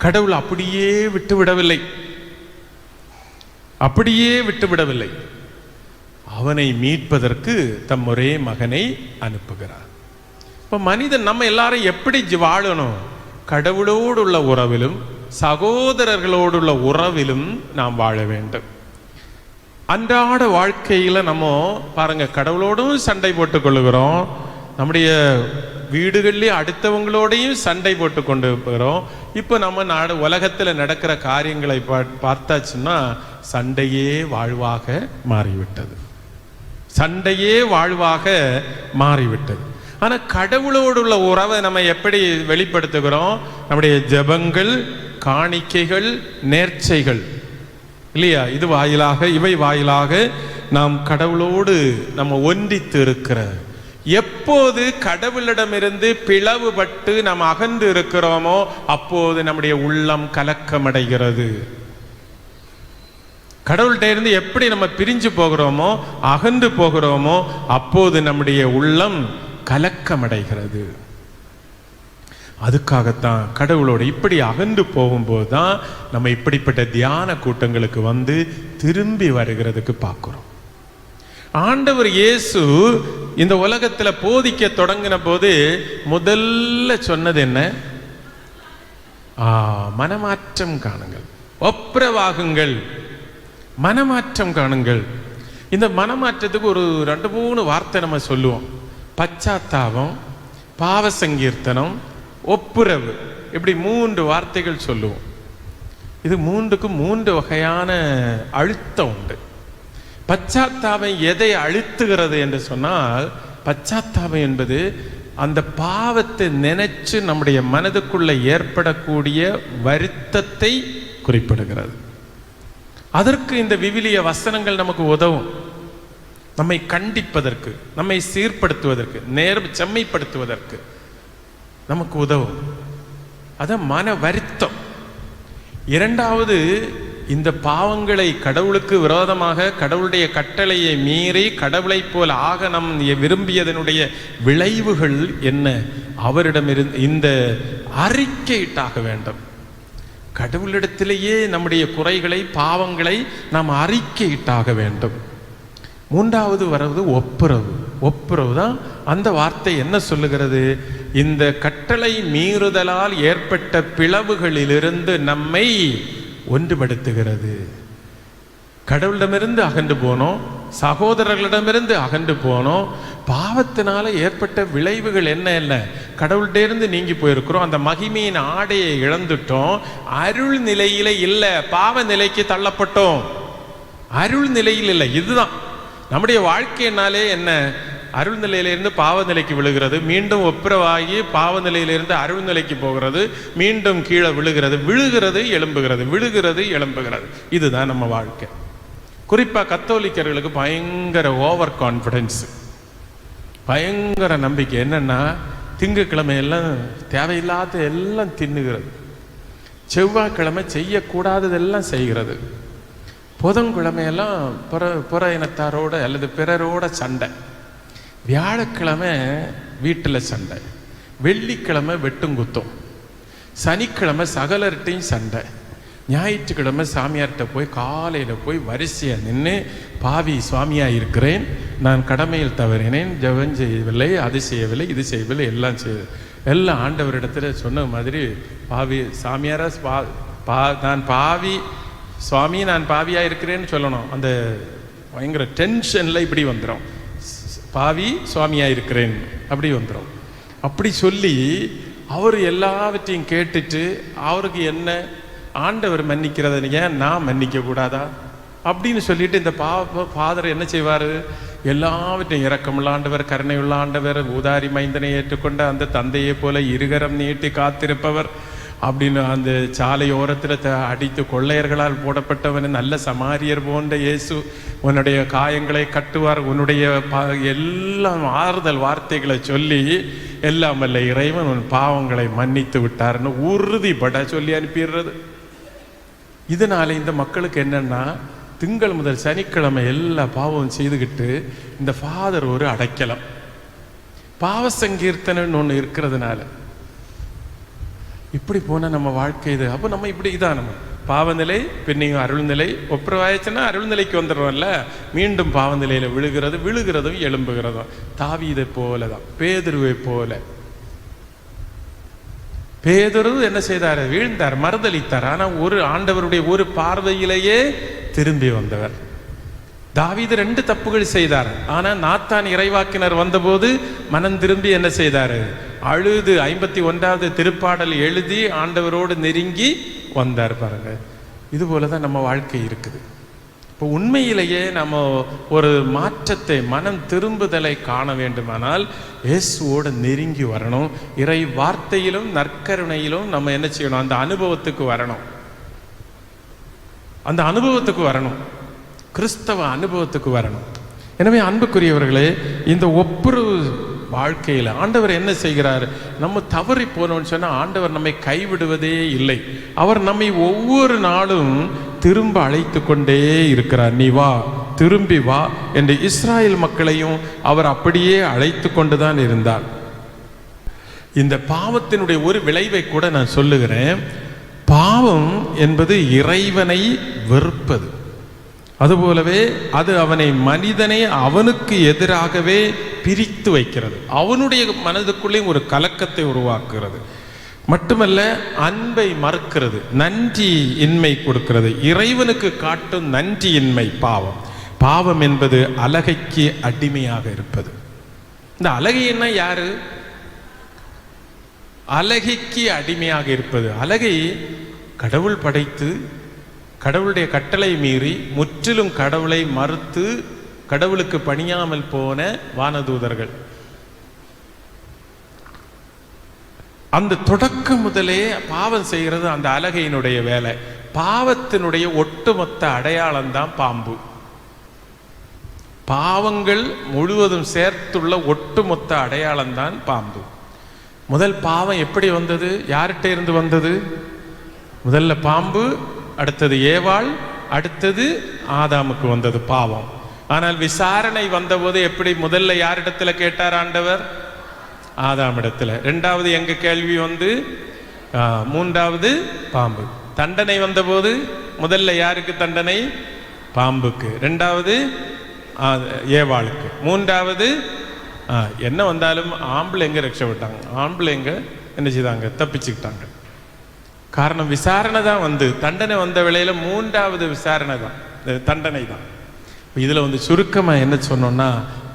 கடவுள் அப்படியே விட்டுவிடவில்லை, அப்படியே விட்டுவிடவில்லை. அவனை மீட்பதற்கு தம் ஒரே மகனை அனுப்புகிறார். இப்போ மனிதன் நம்ம எல்லாரும் எப்படி வாழணும்? கடவுளோடு உள்ள உறவிலும் சகோதரர்களோடுள்ள உறவிலும் நாம் வாழ வேண்டும். அன்றாட வாழ்க்கையில் நம்ம பாருங்க, கடவுளோடும் சண்டை போட்டு கொள்ளுகிறோம், நம்முடைய வீடுகளிலே அடுத்தவங்களோடையும் சண்டை போட்டு கொண்டு போகிறோம். இப்போ நம்ம உலகத்தில் நடக்கிற காரியங்களை பார்த்தாச்சுன்னா சண்டையே வாழ்வாக மாறிவிட்டது, சண்டையே வாழ்வாக மாறிவிட்டது. ஆனால் கடவுளோடு உள்ள உறவை நம்ம எப்படி வெளிப்படுத்துகிறோம்? நம்முடைய ஜெபங்கள், காணிக்கைகள், நேர்ச்சைகள் இல்லையா? இது வாயிலாக, இவை வாயிலாக நாம் கடவுளோடு நம்ம ஒன்றித்து இருக்கிற. எப்போது கடவுளிடமிருந்து பிளவுபட்டு நாம் அகன்று இருக்கிறோமோ அப்போது நம்முடைய உள்ளம் கலக்கமடைகிறது. கடவுள்கிட்ட இருந்து எப்படி நம்ம பிரிஞ்சு போகிறோமோ, அகன்று போகிறோமோ அப்போது நம்முடைய உள்ளம் கலக்கமடைகிறது. அதுக்காகத்தான் கடவுளோடு இப்படி அகன்று போகும்போது தான் நம்ம இப்படிப்பட்ட தியான கூட்டங்களுக்கு வந்து திரும்பி வருகிறதுக்கு பார்க்கிறோம். ஆண்டவர் இயேசு இந்த உலகத்தில் போதிக்க தொடங்கின போது முதல்ல சொன்னது என்ன? மனமாற்றம் காணுங்கள், ஒப்புரவாகுங்கள், மனமாற்றம் காணுங்கள். இந்த மனமாற்றத்துக்கு ஒரு 2-3 வார்த்தை நம்ம சொல்லுவோம். பச்சாத்தாபம், பாவ சங்கீர்த்தனம், ஒப்புரவு, இப்படி 3 வார்த்தைகள் சொல்லுவோம். இது 3க்கும் 3 வகையான அழுத்தம் உண்டு. பச்சாத்தாபம் எதை அழுத்துகிறது என்று சொன்னால், பச்சாத்தாபம் என்பது அந்த பாவத்தை நினைச்சு நம்முடைய மனதுக்குள்ள ஏற்படக்கூடிய வருத்தத்தை குறிப்பிடுகிறது. அதற்கு இந்த விவிலிய வசனங்கள் நமக்கு உதவும், நம்மை கண்டிப்பதற்கு, நம்மை சீர்படுத்துவதற்கு, செம்மைப்படுத்துவதற்கு நமக்கு உதவும். அதான் மன வருத்தம். இரண்டாவது, இந்த பாவங்களை கடவுளுக்கு விரோதமாக கடவுளுடைய கட்டளையை மீறி கடவுளை போல் ஆக நம் விரும்பியதனுடைய விளைவுகள் என்ன? அவரிடமிருந்து இந்த அறிக்கையிட்டாக வேண்டும். கடவுளிடத்திலேயே நம்முடைய குறைகளை, பாவங்களை நாம் அறிக்கையிட்டாக வேண்டும். மூன்றாவது வருவது ஒப்புரவு. ஒப்புரவு தான் அந்த வார்த்தை என்ன சொல்லுகிறது? இந்த கட்டளை மீறுதலால் ஏற்பட்ட பிளவுகளிலிருந்து நம்மை ஒன்றுபடுத்துகிறது. கடவுளிடமிருந்து அகன்று போனோம், சகோதரர்களிடமிருந்து அகன்று போனோம். பாவத்தினால ஏற்பட்ட விளைவுகள் என்ன என்ன? கடவுள்கிட்டேருந்து நீங்கி போயிருக்கிறோம், அந்த மகிமையின் ஆடையை இழந்துட்டோம், அருள் நிலையில இல்லை, பாவ நிலைக்கு தள்ளப்பட்டோம். அருள் நிலையில் இல்லை. இதுதான் நம்முடைய வாழ்க்கையினாலே என்ன? அருள் நிலையிலிருந்து பாவ நிலைக்கு விழுகிறது, மீண்டும் ஒப்புரவாகி பாவ நிலையிலிருந்து அருள் நிலைக்கு போகிறது, மீண்டும் கீழே விழுகிறது, விழுகிறது எழும்புகிறது, விழுகிறது எழும்புகிறது. இதுதான் நம்ம வாழ்க்கை. குறிப்பாக கத்தோலிக்கர்களுக்கு பயங்கர ஓவர் கான்ஃபிடென்ஸ், பயங்கர நம்பிக்கை. என்னன்னா, திங்கக்கிழமை எல்லாம் தேவையில்லாத எல்லாம் தின்னுகிறது, செவ்வாய்க்கிழமை செய்யக்கூடாததெல்லாம் செய்கிறது, புதன்கிழமையெல்லாம் புற இனத்தாரோட அல்லது பிறரோட சண்டை, வியாழக்கிழமை வீட்டில் சண்டை, வெள்ளிக்கிழமை வெட்டுங்குத்தம், சனிக்கிழமை சகலர்கிட்டையும் சண்டை, ஞாயிற்றுக்கிழமை சாமியார்கிட்ட போய் காலையில் போய் வரிசையாக நின்று பாவி சுவாமியாக இருக்கிறேன், நான் கடமையில் தவறினேன், ஜெபம் செய்யவில்லை, அது செய்யவில்லை, இது செய்யவில்லை, எல்லாம் எல்லாம் ஆண்டவரிடத்துல சொன்ன மாதிரி பாவி சாமியாரா நான் பாவி சுவாமி, நான் பாவியாக இருக்கிறேன்னு சொல்லணும். அந்த பயங்கர டென்ஷனில் இப்படி வந்துடும், பாவி சுவாமியாக இருக்கிறேன் அப்படி வந்துடும். அப்படி சொல்லி அவர் எல்லாவற்றையும் கேட்டுட்டு அவருக்கு என்ன, ஆண்டவர் மன்னிக்கிறத ஏன் நான் மன்னிக்க கூடாதா அப்படின்னு சொல்லிட்டு இந்த ஃபாதர் என்ன செய்வார்? எல்லாவற்றையும் இரக்கமுள்ள ஆண்டவர், கருணையுள்ள ஆண்டவர், ஊதாரி மைந்தனை ஏற்றுக்கொண்ட அந்த தந்தையை போல இருகரம் நீட்டி காத்திருப்பவர், அப்படின்னு அந்த சாலையோரத்தில் அடித்து கொள்ளையர்களால் போடப்பட்டவன் நல்ல சமாரியர் போன்ற இயேசு உன்னுடைய காயங்களை கட்டுவார், உன்னுடைய எல்லாம் ஆறுதல் வார்த்தைகளை சொல்லி எல்லாம் வல்ல இறைவன் உன் பாவங்களை மன்னித்து விட்டார்னு உறுதிப்பட சொல்லி அனுப்பிடுறது. இதனால இந்த மக்களுக்கு என்னன்னா, திங்கள் முதல் சனிக்கிழமை எல்லா பாவம் செய்துக்கிட்டு இந்த ஃபாதர் ஒரு அடைக்கலம், பாவ சங்கீர்த்தனன்னு ஒன்று இருக்கிறதுனால இப்படி போன நம்ம வாழ்க்கை இது. அப்போ நம்ம இப்படி இதான் நம்ம பாவநிலை பின்னையும் அருள்நிலை ஒப்புரவாயிடுச்சுன்னா அருள்நிலைக்கு வந்துடுறோம்ல, மீண்டும் பாவநிலையில் விழுகிறதும் எழும்புகிறதும். தாவீதை போல தான், பேதுருவை போல. பேதுரு என்ன செய்தார்? வீழ்ந்தார், மறுதளித்தார். ஆனால் ஒரு ஆண்டவருடைய ஒரு பார்வையிலேயே திரும்பி வந்தவர். தாவீது 2 தப்புகள் செய்தார். ஆனால் நாத்தான் இறைவாக்கினர் வந்தபோது மனம் திரும்பி என்ன செய்தார்? அழுது 51வது திருப்பாடல் எழுதி ஆண்டவரோடு நெருங்கி வந்தார். பாருங்க, இது போல தான் நம்ம வாழ்க்கை இருக்குது. இப்போ உண்மையிலேயே நம்ம ஒரு மாற்றத்தை, மனம் திரும்புதலை காண வேண்டுமானால் இயேசுவோடு நெருங்கி வரணும். இறை வார்த்தையிலும் நற்கருணையிலும் நம்ம என்ன செய்யணும்? அந்த அனுபவத்துக்கு வரணும். அந்த அனுபவத்துக்கு வரணும், கிறிஸ்தவ அனுபவத்துக்கு வரணும். எனவே அன்புக்குரியவர்களே, இந்த ஒப்புரவு வாழ்க்கையில் ஆண்டவர் என்ன செய்கிறார்? நம்ம தவறி போனோம்னு சொன்னால் ஆண்டவர் நம்மை கைவிடுவதே இல்லை. அவர் நம்மை ஒவ்வொரு நாளும் திரும்ப அழைத்து கொண்டே இருக்கிறார். நீ வா, திரும்பி வா என்று இஸ்ராயேல் மக்களையும் அவர் அப்படியே அழைத்து கொண்டுதான் இருந்தார். இந்த பாவத்தினுடைய ஒரு விளைவை கூட நான் சொல்லுகிறேன். பாவம் என்பது இறைவனை வெறுப்பது. அதுபோலவே அது மனிதனை அவனுக்கு எதிராகவே பிரித்து வைக்கிறது. அவனுடைய மனதுக்குள்ளே ஒரு கலக்கத்தை உருவாக்குறது மட்டுமல்ல, அன்பை மறுக்கிறது, நன்றி இன்மை கொடுக்கிறது. இறைவனுக்கு காட்டும் நன்றி இன்மை பாவம். பாவம் என்பது அலகைக்கு அடிமையாக இருப்பது. இந்த அலகைன்னா யாரு? அலகைக்கு அடிமையாக இருப்பது. அலகை கடவுள் படைத்து கடவுளுடைய கட்டளை மீறி முற்றிலும் கடவுளை மறுத்து கடவுளுக்கு பணியாமல் போன வானதூதர்கள். அந்த தொடக்கம் முதலே பாவம் செய்கிறது அந்த அலகையினுடைய வேலை. பாவத்தினுடைய ஒட்டுமொத்த அடையாளம் தான் பாம்பு. பாவங்கள் முழுவதும் சேர்த்துள்ள ஒட்டுமொத்த அடையாளம் தான் பாம்பு. முதல் பாவம் எப்படி வந்தது? யார்கிட்ட இருந்து வந்தது? முதல்ல பாம்பு, அடுத்தது ஏவாள், அடுத்தது ஆதாமுக்கு வந்தது பாவம். ஆனால் விசாரணை வந்தபோது எப்படி? முதல்ல யாரிடத்துல கேட்டார் ஆண்டவர்? ஆதாமிடத்துல. 2வது எங்க கேள்வி வந்து 3வது பாம்பு. தண்டனை வந்தபோது முதல்ல யாருக்கு தண்டனை? பாம்புக்கு. 2வது ஏவாளுக்கு. 3வது என்ன வந்தாலும் ஆம்பளைங்க ரட்சப்பட்டாங்க. ஆம்பளைங்க என்ன செய்தாங்க? தப்பிச்சுக்கிட்டாங்க. காரணம் விசாரணை தான் வந்து, தண்டனை வந்த வேளையில 3வது விசாரணை தான், தண்டனை தான். இதுல வந்து சுருக்கமா என்ன சொன்னோம்னா,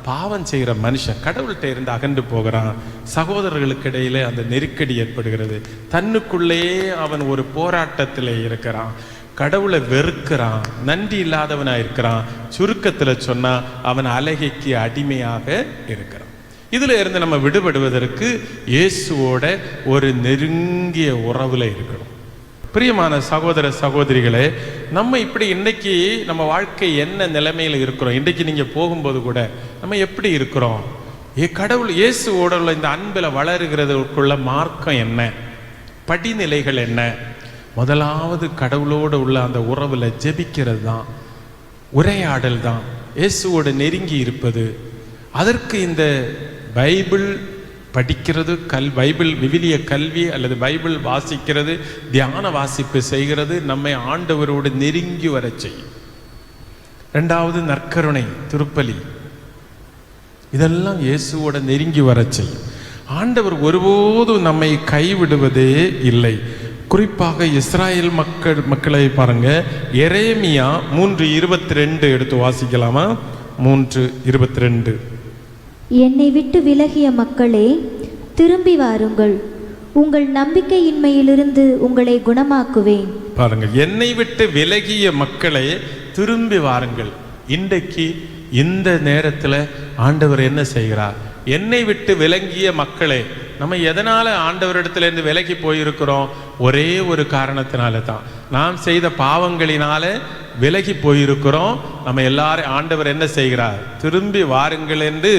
பாவம் செய்கிற மனுஷன் கடவுள்கிட்ட இருந்து அகன்று போகிறான். சகோதரர்களுக்கு இடையிலே அந்த நெருக்கடி ஏற்படுகிறது. தன்னுக்குள்ளேயே அவன் ஒரு போராட்டத்தில் இருக்கிறான். கடவுளை வெறுக்கிறான், நன்றி இல்லாதவனா இருக்கிறான். சுருக்கத்துல சொன்னா அவன் அலகைக்கு அடிமையாக இருக்கிறான். இதுல இருந்து நம்ம விடுபடுவதற்கு இயேசுவோட ஒரு நெருங்கிய உறவுல இருக்கணும். பிரியமான சகோதர சகோதரிகளே, நம்ம இப்படி இன்னைக்கு நம்ம வாழ்க்கை என்ன நிலைமையில இருக்கிறோம்? இன்றைக்கு நீங்க போகும்போது கூட நம்ம எப்படி இருக்கிறோம்? கடவுள் இயேசுவோட உள்ள இந்த அன்பில் வளருகிறதுக்குள்ள மார்க்கம் என்ன? படிநிலைகள் என்ன? முதலாவது கடவுளோடு உள்ள அந்த உறவுல ஜெபிக்கிறது தான், உரையாடல் தான், இயேசுவோட நெருங்கி இருப்பது. அதற்கு இந்த பைபிள் படிக்கிறது, பைபிள் விவிலிய கல்வி அல்லது பைபிள் வாசிக்கிறது, தியான வாசிப்பு செய்கிறது நம்மை ஆண்டவரோடு நெருங்கி வர செய்யும். 2வது நற்கருணை, திருப்பலி, இதெல்லாம் இயேசுவோட நெருங்கி வர செய்யும். ஆண்டவர் ஒருபோதும் நம்மை கைவிடுவதே இல்லை. குறிப்பாக இஸ்ராயேல் மக்களை பாருங்க. எரேமியா 3:22 எடுத்து வாசிக்கலாமா? 3:22. என்னை விட்டு விலகிய மக்களே, திரும்பி வாருங்கள், உங்கள் நம்பிக்கையின்மையிலிருந்து உங்களை குணமாக்குவேன். பாருங்க, என்னை விட்டு விலகிய மக்களே திரும்பி வாருங்கள். இன்றைக்கு இந்த நேரத்தில் ஆண்டவர் என்ன செய்கிறார்? என்னை விட்டு விலகிய மக்களே, நம்ம எதனால ஆண்டவரிடத்திலிருந்து விலகி போயிருக்கிறோம்? ஒரே ஒரு காரணத்தினால தான், நாம் செய்த பாவங்களினால விலகி போயிருக்கிறோம். நம்ம எல்லாரும் ஆண்டவர் என்ன செய்கிறார்? திரும்பி வாருங்கள் என்று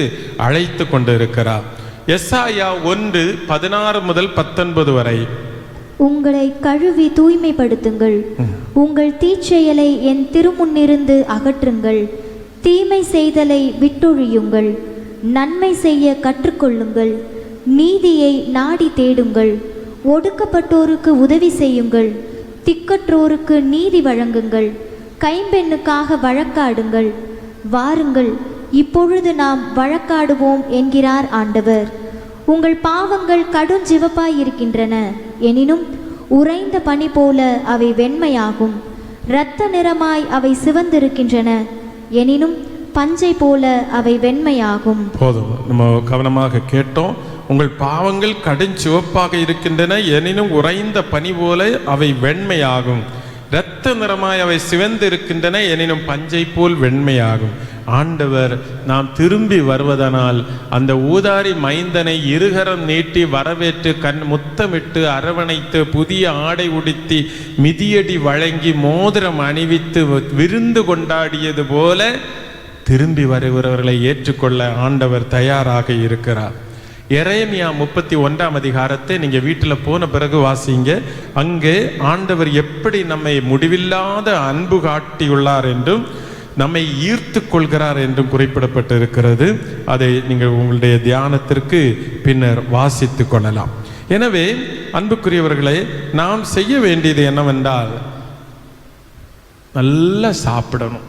அழைத்து கொண்டு இருக்கிறார். எசாயா 1:16 முதல் 19 வரை. உங்களை கழுவி தூய்மைப்படுத்துங்கள், உங்கள் தீச்செயலை என் திருமுன்னிருந்து அகற்றுங்கள், தீமை செய்தலை விட்டொழியுங்கள், நன்மை செய்ய கற்றுக்கொள்ளுங்கள், நீதியை நாடி தேடுங்கள், ஒடுக்கப்பட்டோருக்கு உதவி செய்யுங்கள், திக்கற்றோருக்கு நீதி வழங்குங்கள், கைம்பெண்ணுக்காக வழக்காடுங்கள். வாருங்கள், இப்பொழுது நாம் வழக்காடுவோம் என்கிறார் ஆண்டவர். உங்கள் பாவங்கள் கடுஞ்சிவப்பாய் இருக்கின்றன, எனினும் உறைந்த பனி போல அவை வெண்மையாகும். இரத்த நிறமாய் அவை சிவந்திருக்கின்றன, எனினும் பஞ்சை போல அவை வெண்மையாகும். போதும், நம்ம கவனமாக கேட்டோம். உங்கள் பாவங்கள் கடுஞ்சிவப்பாக இருக்கின்றன, எனினும் உறைந்த பனி போல அவை வெண்மையாகும். இரத்த நிறமாய் அவை சிவந்து இருக்கின்றன, எனினும் பஞ்சை போல் வெண்மையாகும். ஆண்டவர் நாம் திரும்பி வருவதனால் அந்த ஊதாரி மைந்தனை இருகரம் நீட்டி வரவேற்று முத்தமிட்டு அரவணைத்து புதிய ஆடை உடுத்தி மிதியடி வழங்கி மோதிரம் அணிவித்து விருந்து கொண்டாடியது போல திரும்பி வருகிறவர்களை ஏற்றுக்கொள்ள ஆண்டவர் தயாராக இருக்கிறார். எரேமியா 31ஆம் அதிகாரத்தை நீங்க வீட்டில் போன பிறகு வாசிங்க. அங்கே ஆண்டவர் எப்படி நம்மை முடிவில்லாத அன்பு காட்டியுள்ளார் என்றும் நம்மை ஈர்த்து கொள்கிறார் என்றும் குறிப்பிடப்பட்டிருக்கிறது. அதை நீங்கள் உங்களுடைய தியானத்திற்கு பின்னர் வாசித்து கொள்ளலாம். எனவே அன்புக்குரியவர்களே, நாம் செய்ய வேண்டியது என்னவென்றால் நல்லா சாப்பிடணும்.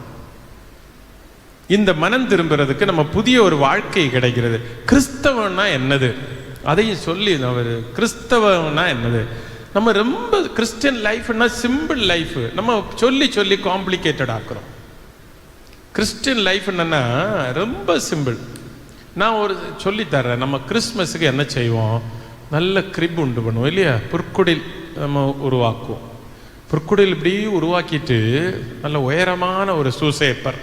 இந்த மனம் திரும்புறதுக்கு நம்ம புதிய ஒரு வாழ்க்கை கிடைக்கிறது. கிறிஸ்தவன்னா என்னது அதையும் சொல்லி, அவர் கிறிஸ்தவன்னா என்னது, நம்ம ரொம்ப கிறிஸ்டியன் லைஃப்னா சிம்பிள் லைஃப் நம்ம சொல்லி சொல்லி காம்ப்ளிகேட்டட் ஆக்குறோம். கிறிஸ்டியன் லைஃப் என்னன்னா ரொம்ப சிம்பிள். நான் ஒரு சொல்லித்தரேன். நம்ம கிறிஸ்மஸுக்கு என்ன செய்வோம்? நல்ல கிரிப் உண்டு பண்ணுவோம் இல்லையா? புற்குடில் நம்ம உருவாக்குவோம். புற்குடில் இப்படி உருவாக்கிட்டு நல்ல உயரமான ஒரு சூசேப்பர்,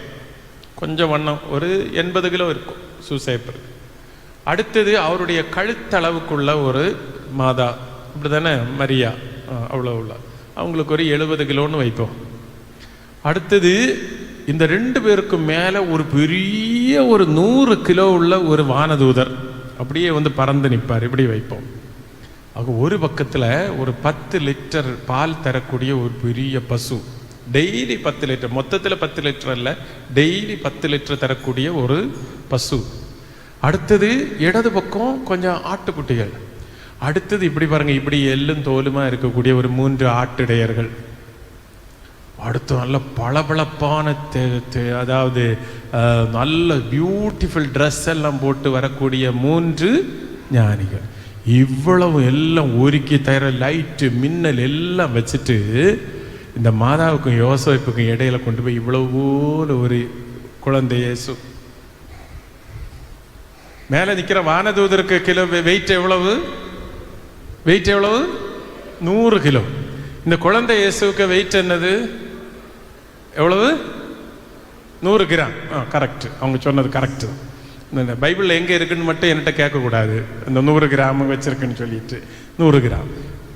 கொஞ்சம் வண்ணம், ஒரு 80 கிலோ இருக்கும் சூசேப்பர். அடுத்தது அவருடைய கழுத்தளவுக்குள்ள ஒரு மாதா, இப்படி தானே மரியா, அவ்வளோ உள்ள அவங்களுக்கு ஒரு 70 கிலோன்னு வைப்போம். அடுத்தது இந்த 2 பேருக்கும் மேலே ஒரு பெரிய ஒரு 100 கிலோ உள்ள ஒரு வானதூதர் அப்படியே வந்து பறந்து நிற்பார், இப்படி வைப்போம். ஆக ஒரு பக்கத்தில் ஒரு 10 லிட்டர் பால் தரக்கூடிய ஒரு பெரிய பசு, டெய்லி 10 லிட்டர், மொத்தத்தில் 10 லிட்டர் அல்ல, டெய்லி 10 லிட்டர் தரக்கூடிய ஒரு பசு. அடுத்தது இடது பக்கம் கொஞ்சம் ஆட்டுக்குட்டிகள். அடுத்தது இப்படி பாருங்க, இப்படி எள்ளும் தோலுமா இருக்கக்கூடிய ஒரு 3 ஆட்டிடையர்கள். அடுத்து நல்ல பளபளப்பான அதாவது நல்ல பியூட்டிஃபுல் ட்ரெஸ் எல்லாம் போட்டு வரக்கூடிய 3 ஞானிகள். இவ்வளவு எல்லாம் ஒருக்கி தர லைட்டு மின்னல் எல்லாம் வச்சுட்டு இந்த மாதாவுக்கும் யோசேப்புக்கும் இடையில கொண்டு போய் இவ்வளவு ஒரு குழந்தை இயேசு. மேலே நிற்கிற வானதூதருக்கு கிலோ வெயிட் எவ்வளவு? வெயிட் எவ்வளவு? 100 கிலோ. இந்த குழந்தை இயேசுக்கு வெயிட் என்னது? எவ்வளவு? 100 கிராம். கரெக்ட், அவங்க சொன்னது கரெக்டு. இந்த பைபிளில் எங்கே இருக்குன்னு மட்டும் என்கிட்ட கேட்கக்கூடாது, இந்த 100 கிராம் வச்சிருக்குன்னு சொல்லிட்டு 100 கிராம்.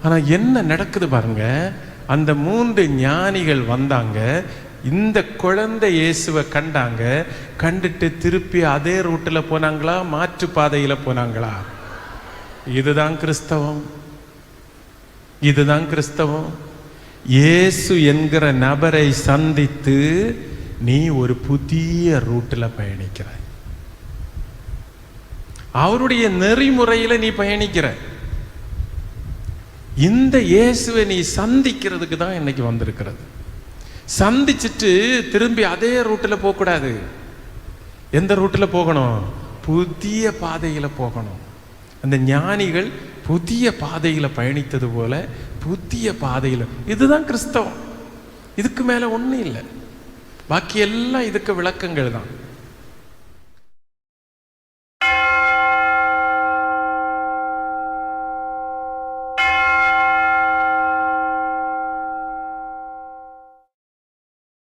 ஆனால் என்ன நடக்குது பாருங்க, அந்த 3 ஞானிகள் வந்தாங்க, இந்த குழந்தை இயேசுவை கண்டாங்க, கண்டுட்டு திருப்பி அதே ரூட்டில் போனாங்களா, மாற்று பாதையில் போனாங்களா? இதுதான் கிறிஸ்தவம், இதுதான் கிறிஸ்தவம். இயேசு என்கிற நபரை சந்தித்து நீ ஒரு புதிய ரூட்டில் பயணிக்கிறாய், அவருடைய நெறிமுறையில நீ பயணிக்கிற. இந்த இயேசுவை நீ சந்திக்கிறதுக்கு தான் இன்னைக்கு வந்திருக்கிறது. சந்திச்சுட்டு திரும்பி அதே ரூட்டில் போகக்கூடாது. எந்த ரூட்டில் போகணும்? புதிய பாதையில் போகணும். அந்த ஞானிகள் புதிய பாதையில் பயணித்தது போல புதிய பாதையில். இதுதான் கிறிஸ்தவம், இதுக்கு மேலே ஒன்றும் இல்லை. பாக்கி எல்லாம் இதுக்கு விளக்கங்கள் தான்.